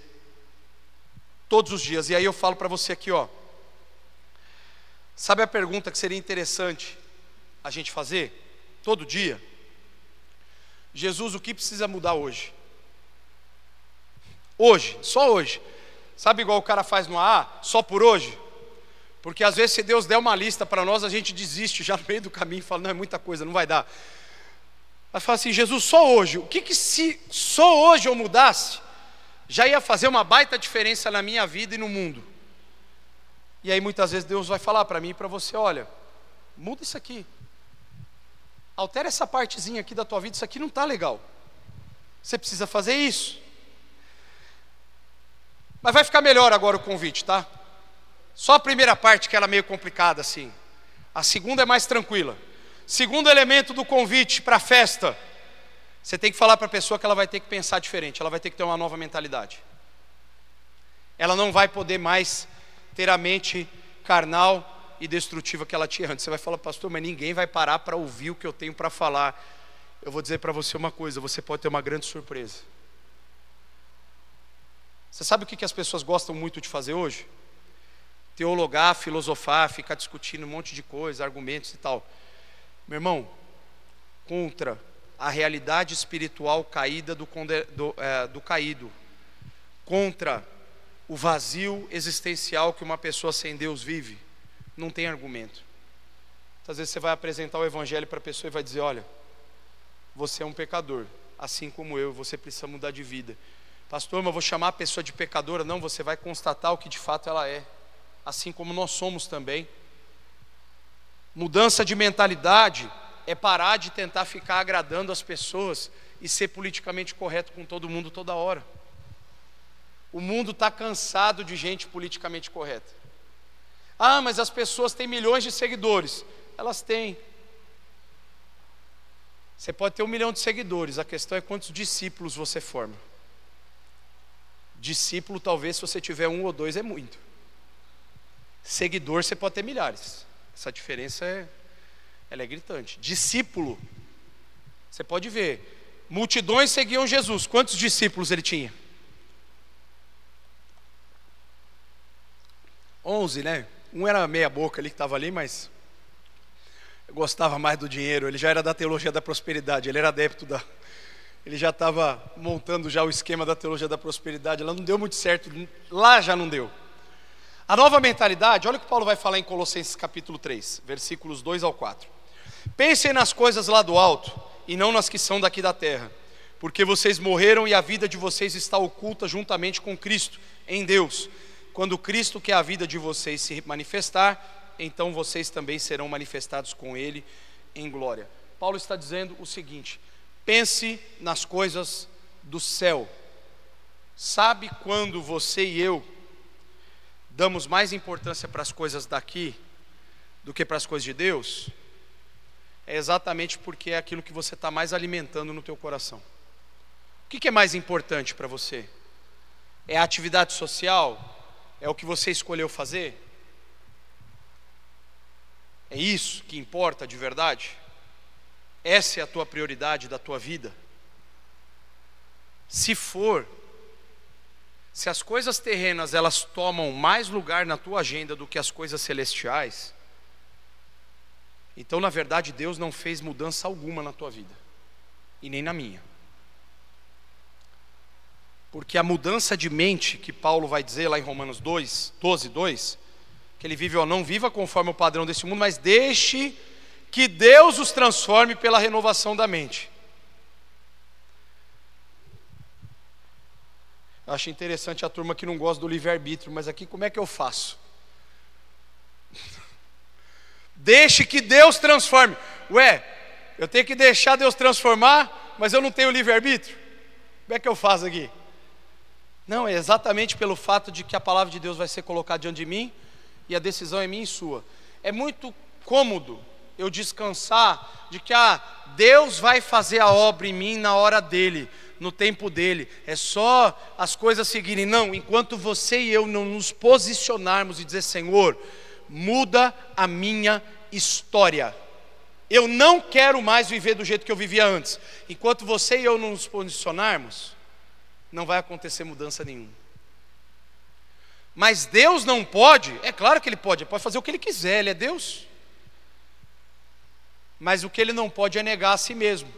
todos os dias. E aí eu falo para você aqui, ó, sabe a pergunta que seria interessante a gente fazer todo dia? Jesus, o que precisa mudar hoje? Hoje, só hoje. Sabe igual o cara faz no AA? Só por hoje? Porque às vezes se Deus der uma lista para nós, a gente desiste já no meio do caminho e fala, não, é muita coisa, não vai dar. Mas fala assim, Jesus, só hoje. O que se só hoje eu mudasse, já ia fazer uma baita diferença na minha vida e no mundo? E aí muitas vezes Deus vai falar para mim e para você, olha, muda isso aqui. Altera essa partezinha aqui da tua vida, isso aqui não está legal. Você precisa fazer isso. Mas vai ficar melhor agora o convite, tá? Só a primeira parte que ela é meio complicada assim. A segunda é mais tranquila. Segundo elemento do convite para a festa, você tem que falar para a pessoa que ela vai ter que pensar diferente, ela vai ter que ter uma nova mentalidade. Ela não vai poder mais ter a mente carnal e destrutiva que ela tinha antes. Você vai falar, pastor, mas ninguém vai parar para ouvir o que eu tenho para falar. Eu vou dizer para você uma coisa, você pode ter uma grande surpresa. Você sabe o que as pessoas gostam muito de fazer hoje? Teologar, filosofar, ficar discutindo um monte de coisa, argumentos e tal. Meu irmão, contra a realidade espiritual caída do caído, contra o vazio existencial que uma pessoa sem Deus vive, não tem argumento. Às vezes você vai apresentar o Evangelho para a pessoa e vai dizer, olha, você é um pecador, assim como eu, você precisa mudar de vida. Pastor, mas eu vou chamar a pessoa de pecadora? Não, você vai constatar o que de fato ela é, assim como nós somos também. Mudança de mentalidade é parar de tentar ficar agradando as pessoas e ser politicamente correto com todo mundo toda hora. O mundo está cansado de gente politicamente correta. Ah, mas as pessoas têm milhões de seguidores. Elas têm. Você pode ter 1 milhão de seguidores, a questão é quantos discípulos você forma. Discípulo, talvez, se você tiver 1 ou 2, é muito. Seguidor, você pode ter milhares. Essa diferença ela é gritante. Discípulo, você pode ver, multidões seguiam Jesus. Quantos discípulos ele tinha? 11, né? Um era meia boca ali que estava ali, mas eu gostava mais do dinheiro. Ele já era da teologia da prosperidade, ele era adepto Ele já estava montando já o esquema da teologia da prosperidade. Ela não deu muito certo, lá já não deu. A nova mentalidade, olha o que Paulo vai falar em Colossenses capítulo 3, versículos 2 ao 4. Pensem nas coisas lá do alto, e não nas que são daqui da terra, porque vocês morreram e a vida de vocês está oculta juntamente com Cristo, em Deus. Quando Cristo, que é a vida de vocês, se manifestar, então vocês também serão manifestados com Ele em glória. Paulo está dizendo o seguinte: pense nas coisas do céu. Sabe quando você e eu damos mais importância para as coisas daqui do que para as coisas de Deus? É exatamente porque é aquilo que você está mais alimentando no teu coração. O que é mais importante para você? É a atividade social? É o que você escolheu fazer? É isso que importa de verdade? Essa é a tua prioridade da tua vida? Se for, se as coisas terrenas elas tomam mais lugar na tua agenda do que as coisas celestiais, então na verdade Deus não fez mudança alguma na tua vida, e nem na minha. Porque a mudança de mente que Paulo vai dizer lá em Romanos 12:2, que ele vive ou não viva conforme o padrão desse mundo, mas deixe que Deus os transforme pela renovação da mente. Eu acho interessante a turma que não gosta do livre-arbítrio, mas aqui como é que eu faço? Deixe que Deus transforme. Ué, eu tenho que deixar Deus transformar, mas eu não tenho livre-arbítrio? Como é que eu faço aqui? Não, é exatamente pelo fato de que a palavra de Deus vai ser colocada diante de mim e a decisão é minha e sua. É muito cômodo eu descansar de que Deus vai fazer a obra em mim na hora dele, no tempo dele. É só as coisas seguirem. Não, enquanto você e eu não nos posicionarmos e dizer: Senhor, muda a minha história. Eu não quero mais viver do jeito que eu vivia antes. Enquanto você e eu não nos posicionarmos, não vai acontecer mudança nenhuma. Mas Deus não pode? É claro que Ele pode fazer o que Ele quiser, Ele é Deus. Mas o que Ele não pode é negar a si mesmo.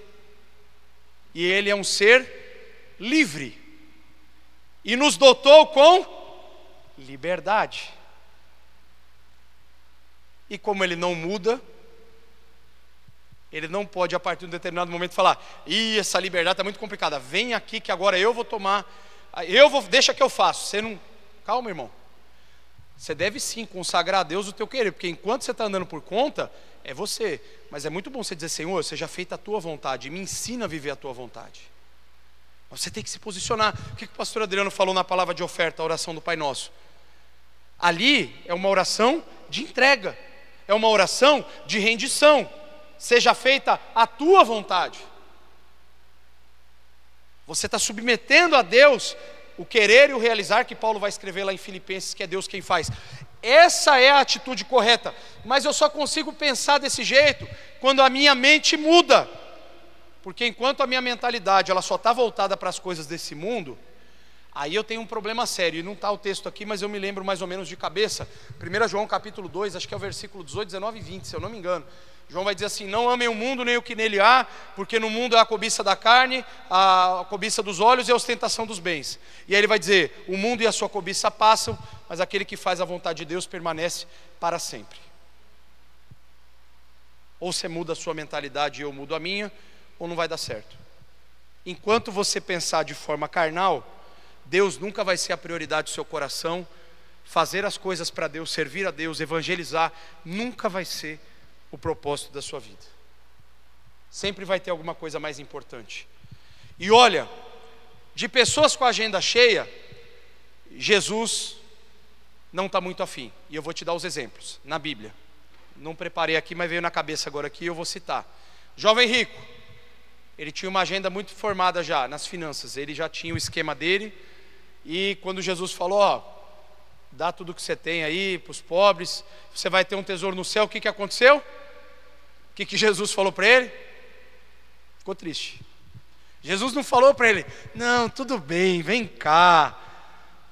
E Ele é um ser livre. E nos dotou com liberdade. E como Ele não muda, Ele não pode a partir de um determinado momento falar: essa liberdade está muito complicada, vem aqui que agora eu vou tomar, deixa que eu faço. Você não, calma, irmão. Você deve sim consagrar a Deus o teu querer, porque enquanto você está andando por conta, é você. Mas é muito bom você dizer: Senhor, seja feita a tua vontade, me ensina a viver a tua vontade. Você tem que se posicionar. O que o pastor Adriano falou na palavra de oferta, a oração do Pai Nosso? Ali é uma oração de entrega, é uma oração de rendição. Seja feita a tua vontade. Você está submetendo a Deus o querer e o realizar, que Paulo vai escrever lá em Filipenses, que é Deus quem faz. Essa é a atitude correta. Mas eu só consigo pensar desse jeito quando a minha mente muda. Porque enquanto a minha mentalidade ela só está voltada para as coisas desse mundo, aí eu tenho um problema sério. E não está o texto aqui, mas eu me lembro mais ou menos de cabeça. 1 João capítulo 2, acho que é o versículo 18, 19 e 20, se eu não me engano. João vai dizer assim: não amem o mundo nem o que nele há, porque no mundo é a cobiça da carne, a cobiça dos olhos e a ostentação dos bens. E aí ele vai dizer: o mundo e a sua cobiça passam, mas aquele que faz a vontade de Deus permanece para sempre. Ou você muda a sua mentalidade e eu mudo a minha, ou não vai dar certo. Enquanto você pensar de forma carnal, Deus nunca vai ser a prioridade do seu coração. Fazer as coisas para Deus, servir a Deus, evangelizar, nunca vai ser o propósito da sua vida. Sempre vai ter alguma coisa mais importante. E olha, de pessoas com a agenda cheia, Jesus não está muito afim. E eu vou te dar os exemplos na Bíblia. Não preparei aqui, mas veio na cabeça agora aqui, eu vou citar. Jovem rico, ele tinha uma agenda muito formada já nas finanças. Ele já tinha o esquema dele. E quando Jesus falou: dá tudo que você tem aí para os pobres, você vai ter um tesouro no céu, o que aconteceu? O que Jesus falou para ele? Ficou triste. Jesus não falou para ele: não, tudo bem, vem cá,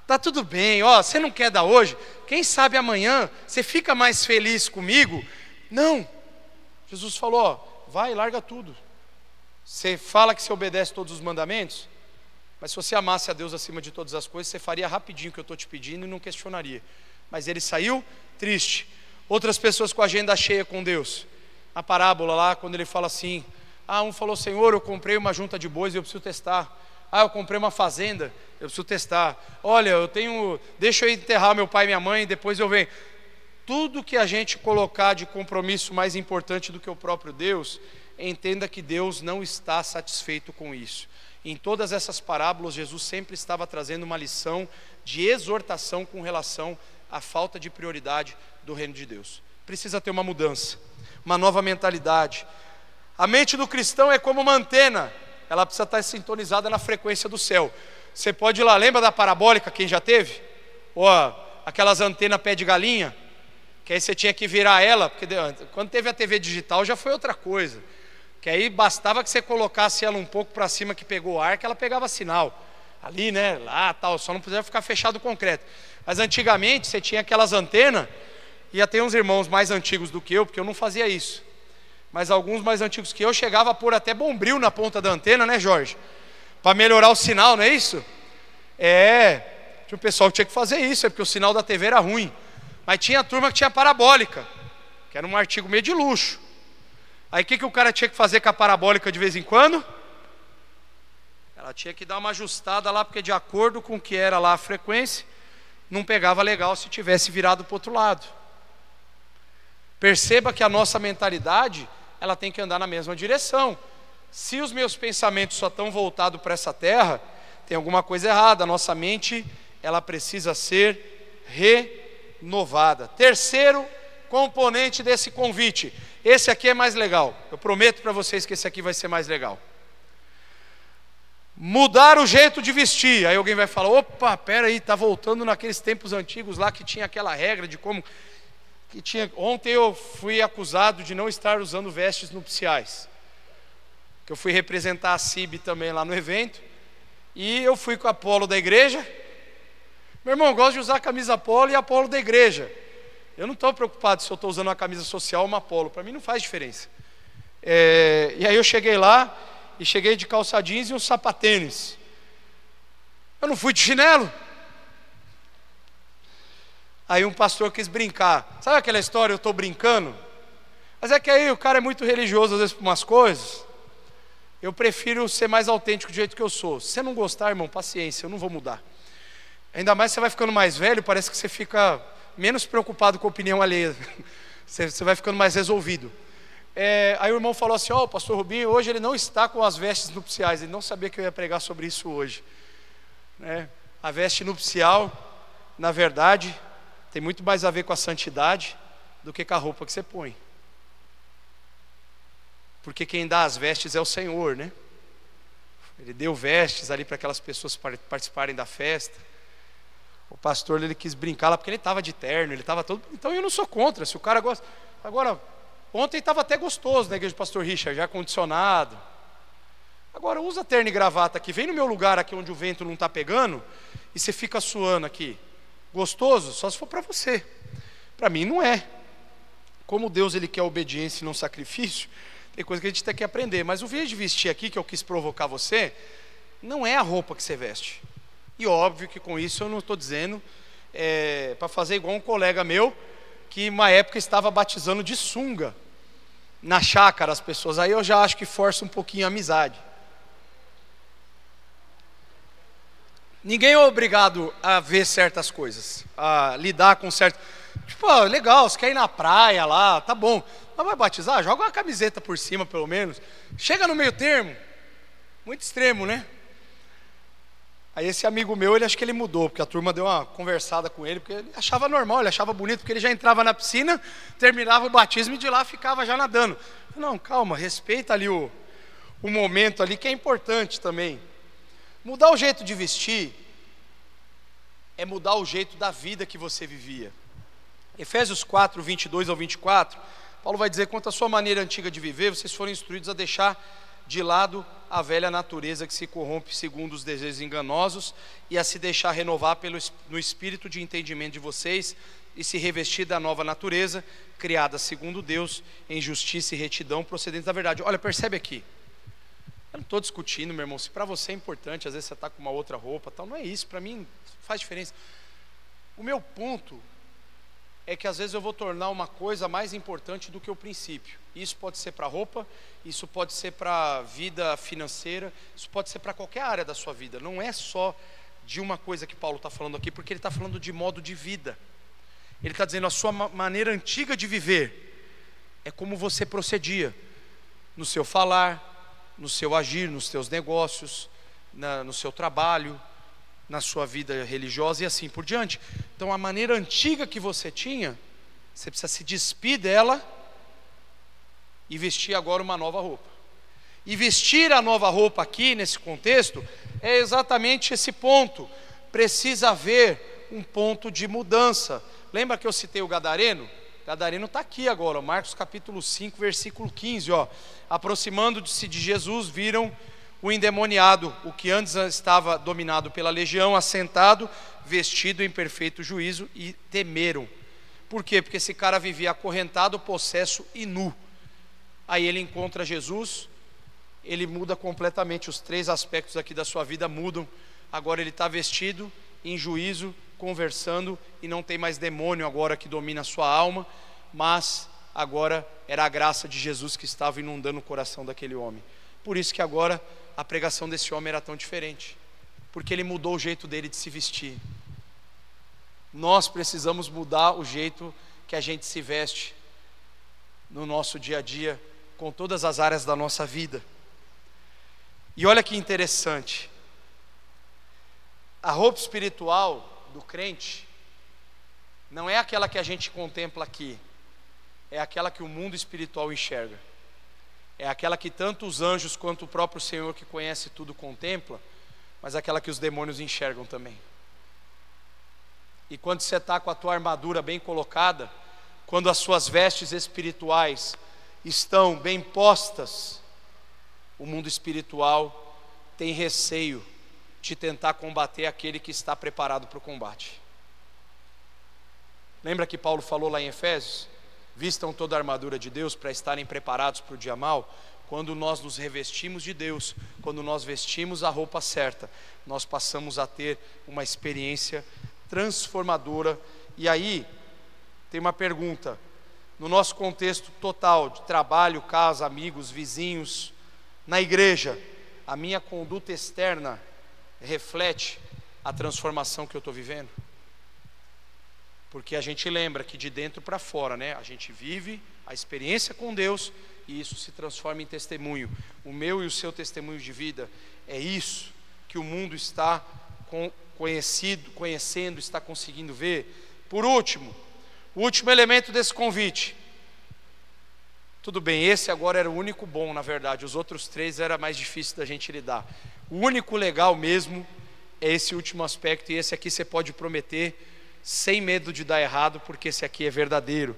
tá tudo bem, você não quer dar hoje? Quem sabe amanhã você fica mais feliz comigo? Não. Jesus falou: vai, larga tudo. Você fala que você obedece todos os mandamentos, mas se você amasse a Deus acima de todas as coisas, você faria rapidinho o que eu estou te pedindo e não questionaria. Mas ele saiu triste. Outras pessoas com a agenda cheia com Deus. A parábola lá, quando ele fala assim, um falou, Senhor, eu comprei uma junta de bois e eu preciso testar. Eu comprei uma fazenda, eu preciso testar. Olha, deixa eu enterrar meu pai e minha mãe, depois eu venho. Tudo que a gente colocar de compromisso mais importante do que o próprio Deus, entenda que Deus não está satisfeito com isso. Em todas essas parábolas, Jesus sempre estava trazendo uma lição de exortação com relação à falta de prioridade do reino de Deus. Precisa ter uma mudança, uma nova mentalidade. A mente do cristão é como uma antena, ela precisa estar sintonizada na frequência do céu. Você pode ir lá, lembra da parabólica, quem já teve? Ou aquelas antenas pé de galinha, que aí você tinha que virar ela, porque quando teve a TV digital já foi outra coisa. Que aí bastava que você colocasse ela um pouco para cima que pegou ar, que ela pegava sinal. Ali, né, lá, tal, só não podia ficar fechado o concreto. Mas antigamente você tinha aquelas antenas, e até uns irmãos mais antigos do que eu, porque eu não fazia isso. Mas alguns mais antigos que eu, chegava a pôr até bombril na ponta da antena, né, Jorge? Para melhorar o sinal, não é isso? Tinha um pessoal que tinha que fazer isso, porque o sinal da TV era ruim. Mas tinha a turma que tinha parabólica, que era um artigo meio de luxo. Aí o que o cara tinha que fazer com a parabólica de vez em quando? Ela tinha que dar uma ajustada lá, porque de acordo com o que era lá a frequência, não pegava legal se tivesse virado para o outro lado. Perceba que a nossa mentalidade, ela tem que andar na mesma direção. Se os meus pensamentos só estão voltados para essa terra, tem alguma coisa errada. A nossa mente, ela precisa ser renovada. Terceiro componente desse convite. Esse aqui é mais legal. Eu prometo para vocês que esse aqui vai ser mais legal. Mudar o jeito de vestir. Aí alguém vai falar, opa, peraí, está voltando naqueles tempos antigos lá que tinha aquela regra de como... Ontem eu fui acusado de não estar usando vestes nupciais. Que eu fui representar a CIB também lá no evento. E eu fui com a polo da igreja. Meu irmão, eu gosto de usar a camisa polo e a polo da igreja. Eu não estou preocupado se eu estou usando uma camisa social ou uma polo. Para mim não faz diferença. E aí eu cheguei lá e cheguei de calça jeans e um sapatênis. Eu não fui de chinelo. Aí um pastor quis brincar. Sabe aquela história, eu estou brincando? Mas é que aí o cara é muito religioso às vezes por umas coisas. Eu prefiro ser mais autêntico do jeito que eu sou. Se você não gostar, irmão, paciência, eu não vou mudar. Ainda mais se você vai ficando mais velho, parece que você fica menos preocupado com a opinião alheia. Você vai ficando mais resolvido. Aí o irmão falou assim, o pastor Rubinho, hoje ele não está com as vestes nupciais. Ele não sabia que eu ia pregar sobre isso hoje. A veste nupcial, na verdade, tem muito mais a ver com a santidade do que com a roupa que você põe. Porque quem dá as vestes é o Senhor, né? Ele deu vestes ali para aquelas pessoas participarem da festa. O pastor, ele quis brincar lá porque ele estava de terno, ele estava todo... Então eu não sou contra, se o cara gosta... Agora, ontem estava até gostoso na igreja do pastor Richard, já condicionado. Agora usa terno e gravata aqui, vem no meu lugar aqui onde o vento não está pegando e você fica suando aqui. Gostoso? Só se for para você. Para mim não é. Como Deus, ele quer obediência e não sacrifício, tem coisa que a gente tem que aprender. Mas o jeito de vestir aqui, que eu quis provocar você, não é a roupa que você veste. E óbvio que com isso eu não estou dizendo para fazer igual um colega meu, que uma época estava batizando de sunga na chácara as pessoas. Aí eu já acho que força um pouquinho a amizade. Ninguém é obrigado a ver certas coisas, a lidar com certo... Tipo, legal, você quer ir na praia lá, tá bom. Mas vai batizar? Joga uma camiseta por cima pelo menos. Chega no meio termo. Muito extremo, né? Aí esse amigo meu, ele acho que ele mudou, porque a turma deu uma conversada com ele, porque ele achava normal, ele achava bonito, porque ele já entrava na piscina, terminava o batismo e de lá ficava já nadando. Não, calma, respeita ali o momento ali, que é importante também. Mudar o jeito de vestir é mudar o jeito da vida que você vivia. Efésios 4, 22 ao 24, Paulo vai dizer, quanto à sua maneira antiga de viver, vocês foram instruídos a deixar de lado a velha natureza que se corrompe segundo os desejos enganosos e a se deixar renovar no espírito de entendimento de vocês e se revestir da nova natureza, criada segundo Deus, em justiça e retidão, procedentes da verdade. Olha, percebe aqui. Eu não estou discutindo, meu irmão, se para você é importante, às vezes você está com uma outra roupa, tal, não é isso, para mim faz diferença. O meu ponto é que às vezes eu vou tornar uma coisa mais importante do que o princípio. Isso pode ser para roupa, isso pode ser para a vida financeira, isso pode ser para qualquer área da sua vida. Não é só de uma coisa que Paulo está falando aqui, porque ele está falando de modo de vida. Ele está dizendo a sua maneira antiga de viver é como você procedia no seu falar, no seu agir, nos seus negócios, no seu trabalho, na sua vida religiosa e assim por diante. Então a maneira antiga que você tinha, você precisa se despir dela e vestir agora uma nova roupa. E vestir a nova roupa aqui nesse contexto é exatamente esse ponto. Precisa haver um ponto de mudança. Lembra que eu citei o Gadareno? O Gadareno está aqui agora, Marcos capítulo 5, versículo 15, ó. Aproximando-se de Jesus, viram o endemoniado, o que antes estava dominado pela legião, assentado, vestido em perfeito juízo, e temeram. Por quê? Porque esse cara vivia acorrentado, possesso e nu. Aí ele encontra Jesus, ele muda completamente, os três aspectos aqui da sua vida mudam. Agora ele está vestido em juízo, conversando, e não tem mais demônio agora que domina a sua alma, mas agora era a graça de Jesus que estava inundando o coração daquele homem. Por isso que agora a pregação desse homem era tão diferente, porque ele mudou o jeito dele de se vestir. Nós precisamos mudar o jeito que a gente se veste no nosso dia a dia, com todas as áreas da nossa vida. E olha que interessante, a roupa espiritual do crente não é aquela que a gente contempla aqui, é aquela que o mundo espiritual enxerga. É aquela que tanto os anjos quanto o próprio Senhor, que conhece tudo, contempla, mas aquela que os demônios enxergam também. E quando você está com a tua armadura bem colocada, quando as suas vestes espirituais estão bem postas, o mundo espiritual tem receio de tentar combater aquele que está preparado para o combate. Lembra que Paulo falou lá em Efésios? Vistam toda a armadura de Deus para estarem preparados para o dia mau. Quando nós nos revestimos de Deus, quando nós vestimos a roupa certa, nós passamos a ter uma experiência transformadora. E aí, tem uma pergunta: no nosso contexto total de trabalho, casa, amigos, vizinhos, na igreja, a minha conduta externa reflete a transformação que eu estou vivendo? Porque a gente lembra que de dentro para fora, né, a gente vive a experiência com Deus e isso se transforma em testemunho. O meu e o seu testemunho de vida é isso que o mundo está conhecendo, está conseguindo ver. Por último, o último elemento desse convite. Tudo bem, esse agora era o único bom, na verdade. Os outros três era mais difícil da gente lidar. O único legal mesmo é esse último aspecto, e esse aqui você pode prometer sem medo de dar errado, porque esse aqui é verdadeiro.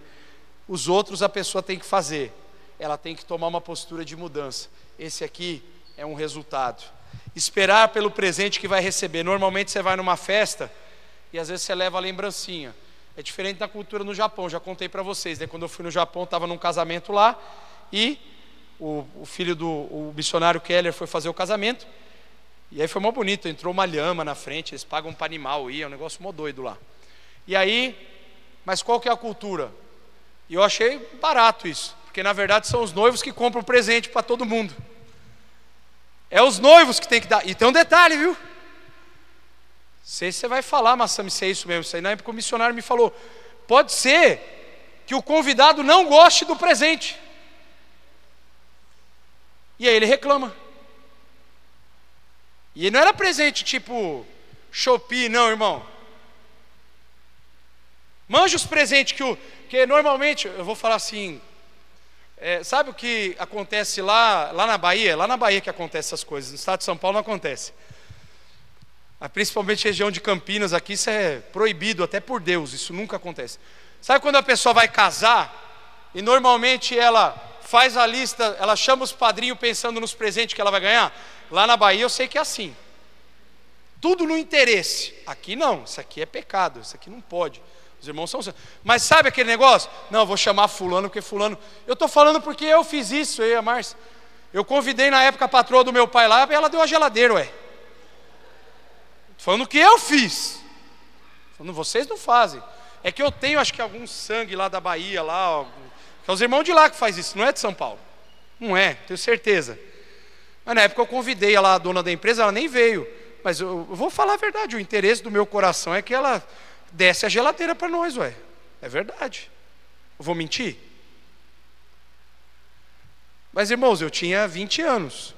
Os outros a pessoa tem que fazer, ela tem que tomar uma postura de mudança. Esse aqui é um resultado. Esperar pelo presente que vai receber. Normalmente você vai numa festa e às vezes você leva a lembrancinha. É diferente da cultura no Japão, já contei para vocês, né? Quando eu fui no Japão, estava num casamento lá, e o filho o missionário Keller foi fazer o casamento, e aí foi mó bonito, entrou uma lhama na frente, eles pagam para animal, é um negócio mó doido lá. E aí, mas qual que é a cultura? E eu achei barato isso, porque na verdade são os noivos que compram presente para todo mundo. É os noivos que tem que dar. E tem um detalhe, viu? Sei se você vai falar, Massami, se é isso mesmo. Isso aí na época o missionário me falou: pode ser que o convidado não goste do presente. E aí ele reclama. E não era presente tipo Shopee, não, irmão. Manja os presentes que normalmente, eu vou falar assim, sabe o que acontece lá na Bahia? Lá na Bahia que acontece essas coisas, no estado de São Paulo não acontece. Principalmente região de Campinas aqui, isso é proibido até por Deus, isso nunca acontece. Sabe quando a pessoa vai casar e normalmente ela faz a lista, ela chama os padrinhos pensando nos presentes que ela vai ganhar? Lá na Bahia eu sei que é assim. Tudo no interesse. Aqui não, isso aqui é pecado, isso aqui não pode. Os irmãos são... Mas sabe aquele negócio? Não, vou chamar fulano porque fulano... Eu estou falando porque eu fiz isso, eu e a Márcia. Eu convidei na época a patroa do meu pai lá, e ela deu a geladeira, ué. Tô falando que eu fiz. Falando, vocês não fazem. É que eu tenho, acho que algum sangue lá da Bahia, lá, ó, que é os irmãos de lá que faz isso, não é de São Paulo. Não é, tenho certeza. Mas na época eu convidei ela, a dona da empresa, ela nem veio. Mas eu vou falar a verdade, o interesse do meu coração é que ela desse a geladeira para nós, ué. É verdade. Eu vou mentir? Mas irmãos, eu tinha 20 anos.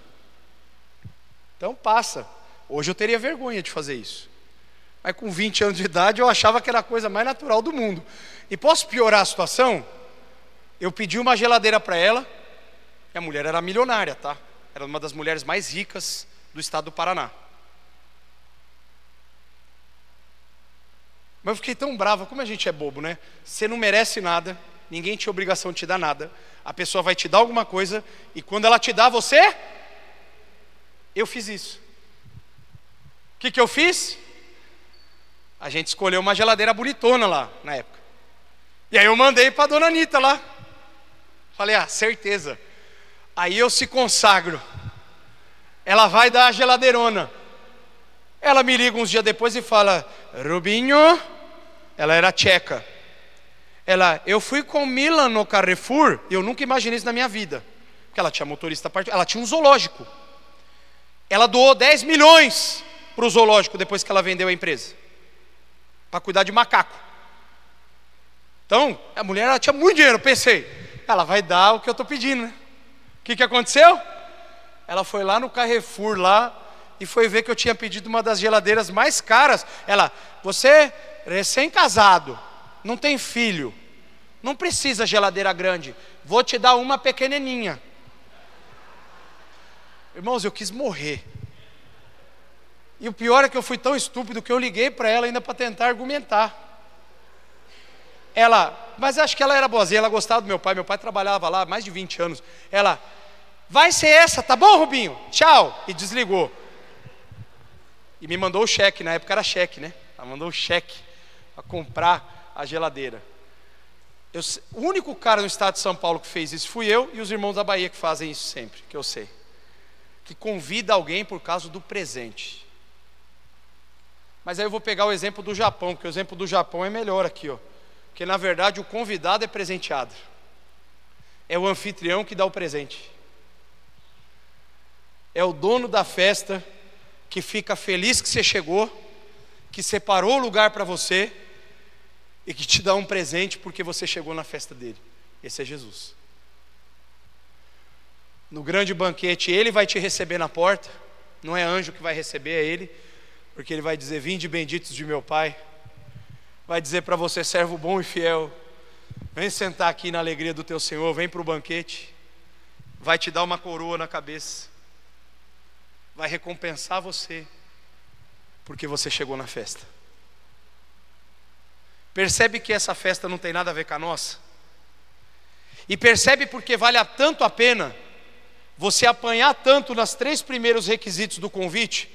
Então passa. Hoje eu teria vergonha de fazer isso. Mas com 20 anos de idade eu achava que era a coisa mais natural do mundo. E posso piorar a situação? Eu pedi uma geladeira para ela. E a mulher era milionária, tá? Era uma das mulheres mais ricas do estado do Paraná. Mas eu fiquei tão brava, como a gente é bobo, né? Você não merece nada, ninguém tinha obrigação de te dar nada. A pessoa vai te dar alguma coisa, e quando ela te dá, você... Eu fiz isso. O que eu fiz? A gente escolheu uma geladeira bonitona lá, na época. E aí eu mandei para a dona Anitta lá. Falei, certeza. Aí eu se consagro. Ela vai dar a geladeirona. Ela me liga uns dias depois e fala, Rubinho, ela era tcheca. Eu fui com Milan no Carrefour, e eu nunca imaginei isso na minha vida. Porque ela tinha motorista particular, ela tinha um zoológico. Ela doou 10 milhões para o zoológico depois que ela vendeu a empresa. Para cuidar de macaco. Então, a mulher ela tinha muito dinheiro, eu pensei, ela vai dar o que eu estou pedindo, né? O que aconteceu? Ela foi lá no Carrefour lá e foi ver que eu tinha pedido uma das geladeiras mais caras. Ela, você recém-casado, não tem filho, não precisa geladeira grande, vou te dar uma pequenininha. Irmãos, eu quis morrer. E o pior é que eu fui tão estúpido que eu liguei para ela ainda para tentar argumentar. Mas acho que ela era boazinha, ela gostava do meu pai trabalhava lá há mais de 20 anos. Ela, vai ser essa, tá bom, Rubinho? Tchau. E desligou. E me mandou o cheque, na época era cheque, né? Ela mandou o cheque para comprar a geladeira. O único cara no estado de São Paulo que fez isso fui eu e os irmãos da Bahia que fazem isso sempre, que eu sei. Que convida alguém por causa do presente. Mas aí eu vou pegar o exemplo do Japão, porque o exemplo do Japão é melhor aqui, ó. Porque na verdade o convidado é presenteado. É o anfitrião que dá o presente. É o dono da festa que fica feliz que você chegou, que separou o lugar para você e que te dá um presente porque você chegou na festa dele. Esse é Jesus. No grande banquete ele vai te receber na porta. Não é anjo que vai receber, é ele. Porque ele vai dizer, vinde benditos de meu Pai. Vai dizer para você, servo bom e fiel, vem sentar aqui na alegria do teu Senhor, vem para o banquete. Vai te dar uma coroa na cabeça. Vai recompensar você, porque você chegou na festa. Percebe que essa festa não tem nada a ver com a nossa? E percebe porque vale tanto a pena você apanhar tanto nas 3 primeiros requisitos do convite,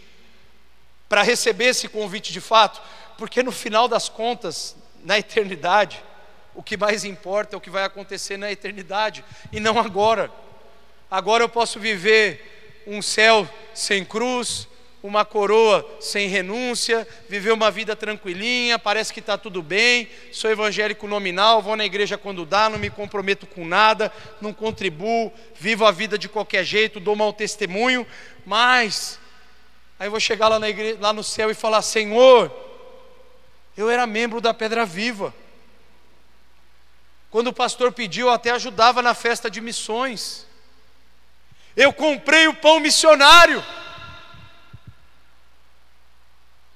para receber esse convite de fato, porque no final das contas, na eternidade, o que mais importa é o que vai acontecer na eternidade, e não agora. Agora eu posso viver um céu sem cruz, uma coroa sem renúncia, viver uma vida tranquilinha, parece que está tudo bem, sou evangélico nominal, vou na igreja quando dá, não me comprometo com nada, não contribuo, vivo a vida de qualquer jeito, dou mau testemunho, mas aí eu vou chegar lá na igreja, lá no céu e falar, Senhor, eu era membro da Pedra Viva. Quando o pastor pediu, eu até ajudava na festa de missões. Eu comprei o pão missionário.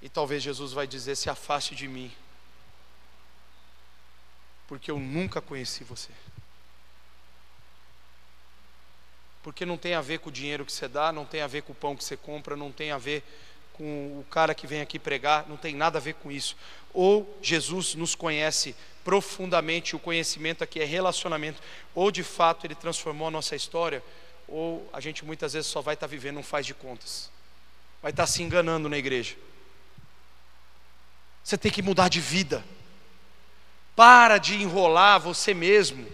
E talvez Jesus vai dizer, se afaste de mim, porque eu nunca conheci você. Porque não tem a ver com o dinheiro que você dá, não tem a ver com o pão que você compra, não tem a ver com o cara que vem aqui pregar, não tem nada a ver com isso. Ou Jesus nos conhece profundamente, o conhecimento aqui é relacionamento, ou de fato Ele transformou a nossa história, ou a gente muitas vezes só vai estar vivendo um faz de contas, vai estar se enganando na igreja. Você tem que mudar de vida. Para de enrolar você mesmo.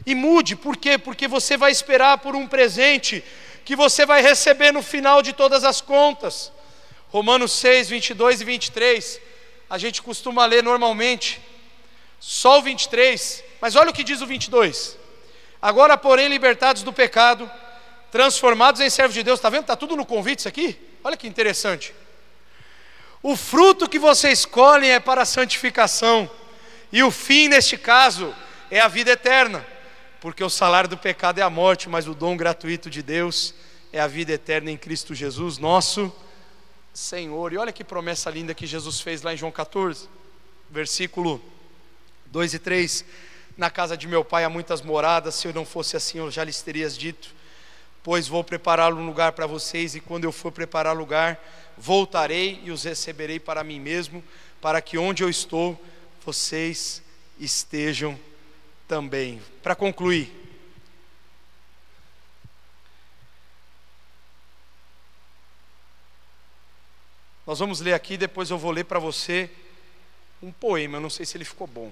E mude, por quê? Porque você vai esperar por um presente que você vai receber no final de todas as contas. Romanos 6, 22 e 23, a gente costuma ler normalmente, só o 23, mas olha o que diz o 22. Agora, porém, libertados do pecado, transformados em servos de Deus. Está vendo? Está tudo no convite isso aqui? Olha que interessante. O fruto que você escolhe é para a santificação, e o fim, neste caso, é a vida eterna, porque o salário do pecado é a morte, mas o dom gratuito de Deus é a vida eterna em Cristo Jesus, nosso Senhor. E olha que promessa linda que Jesus fez lá em João 14, versículo 2 e 3. Na casa de meu pai há muitas moradas, se eu não fosse assim eu já lhes teria dito, pois vou preparar um lugar para vocês, e quando eu for preparar lugar, voltarei e os receberei para mim mesmo, para que onde eu estou, vocês estejam também. Para concluir, nós vamos ler aqui, depois eu vou ler para você um poema, eu não sei se ele ficou bom,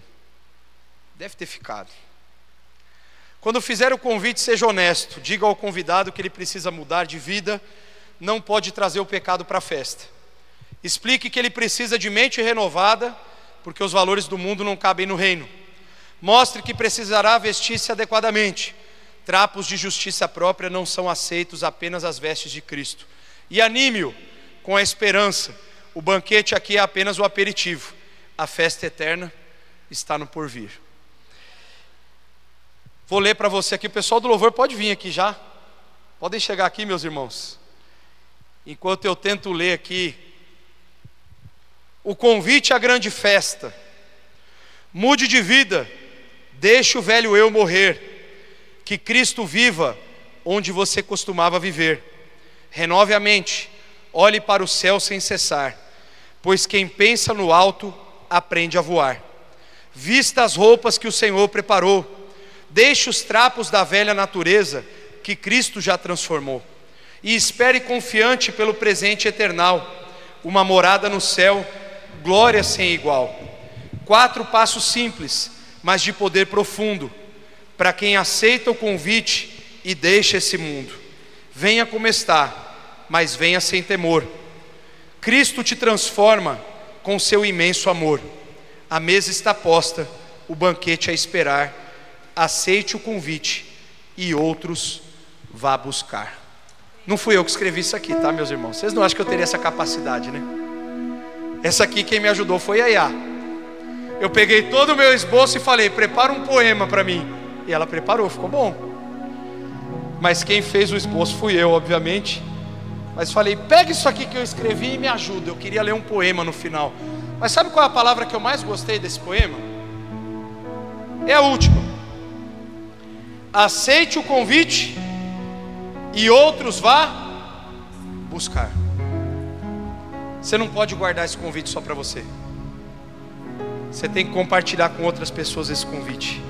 deve ter ficado. Quando fizer o convite, seja honesto, diga ao convidado que ele precisa mudar de vida, não pode trazer o pecado para a festa. Explique que ele precisa de mente renovada, porque os valores do mundo não cabem no reino. Mostre que precisará vestir-se adequadamente. Trapos de justiça própria não são aceitos, apenas as vestes de Cristo. E anime-o com a esperança. O banquete aqui é apenas o aperitivo. A festa eterna está no porvir. Vou ler para você aqui, o pessoal do louvor pode vir aqui já. Podem chegar aqui, meus irmãos. Enquanto eu tento ler aqui o convite à grande festa. Mude de vida, deixe o velho eu morrer, que Cristo viva onde você costumava viver. Renove a mente, olhe para o céu sem cessar, pois quem pensa no alto aprende a voar. Vista as roupas que o Senhor preparou, deixe os trapos da velha natureza que Cristo já transformou, e espere confiante pelo presente eternal, uma morada no céu, glória sem igual. 4 passos simples, mas de poder profundo, para quem aceita o convite e deixa esse mundo. Venha como está, mas venha sem temor. Cristo te transforma com seu imenso amor. A mesa está posta, o banquete a esperar. Aceite o convite e outros vá buscar. Não fui eu que escrevi isso aqui, tá, meus irmãos? Vocês não acham que eu teria essa capacidade, né? Essa aqui quem me ajudou foi a Yá. Eu peguei todo o meu esboço e falei, prepara um poema para mim. E ela preparou, ficou bom. Mas quem fez o esboço fui eu, obviamente. Mas falei, pega isso aqui que eu escrevi e me ajuda. Eu queria ler um poema no final. Mas sabe qual é a palavra que eu mais gostei desse poema? É a última. Aceite o convite e outros vá buscar. Você não pode guardar esse convite só para você. Você tem que compartilhar com outras pessoas esse convite.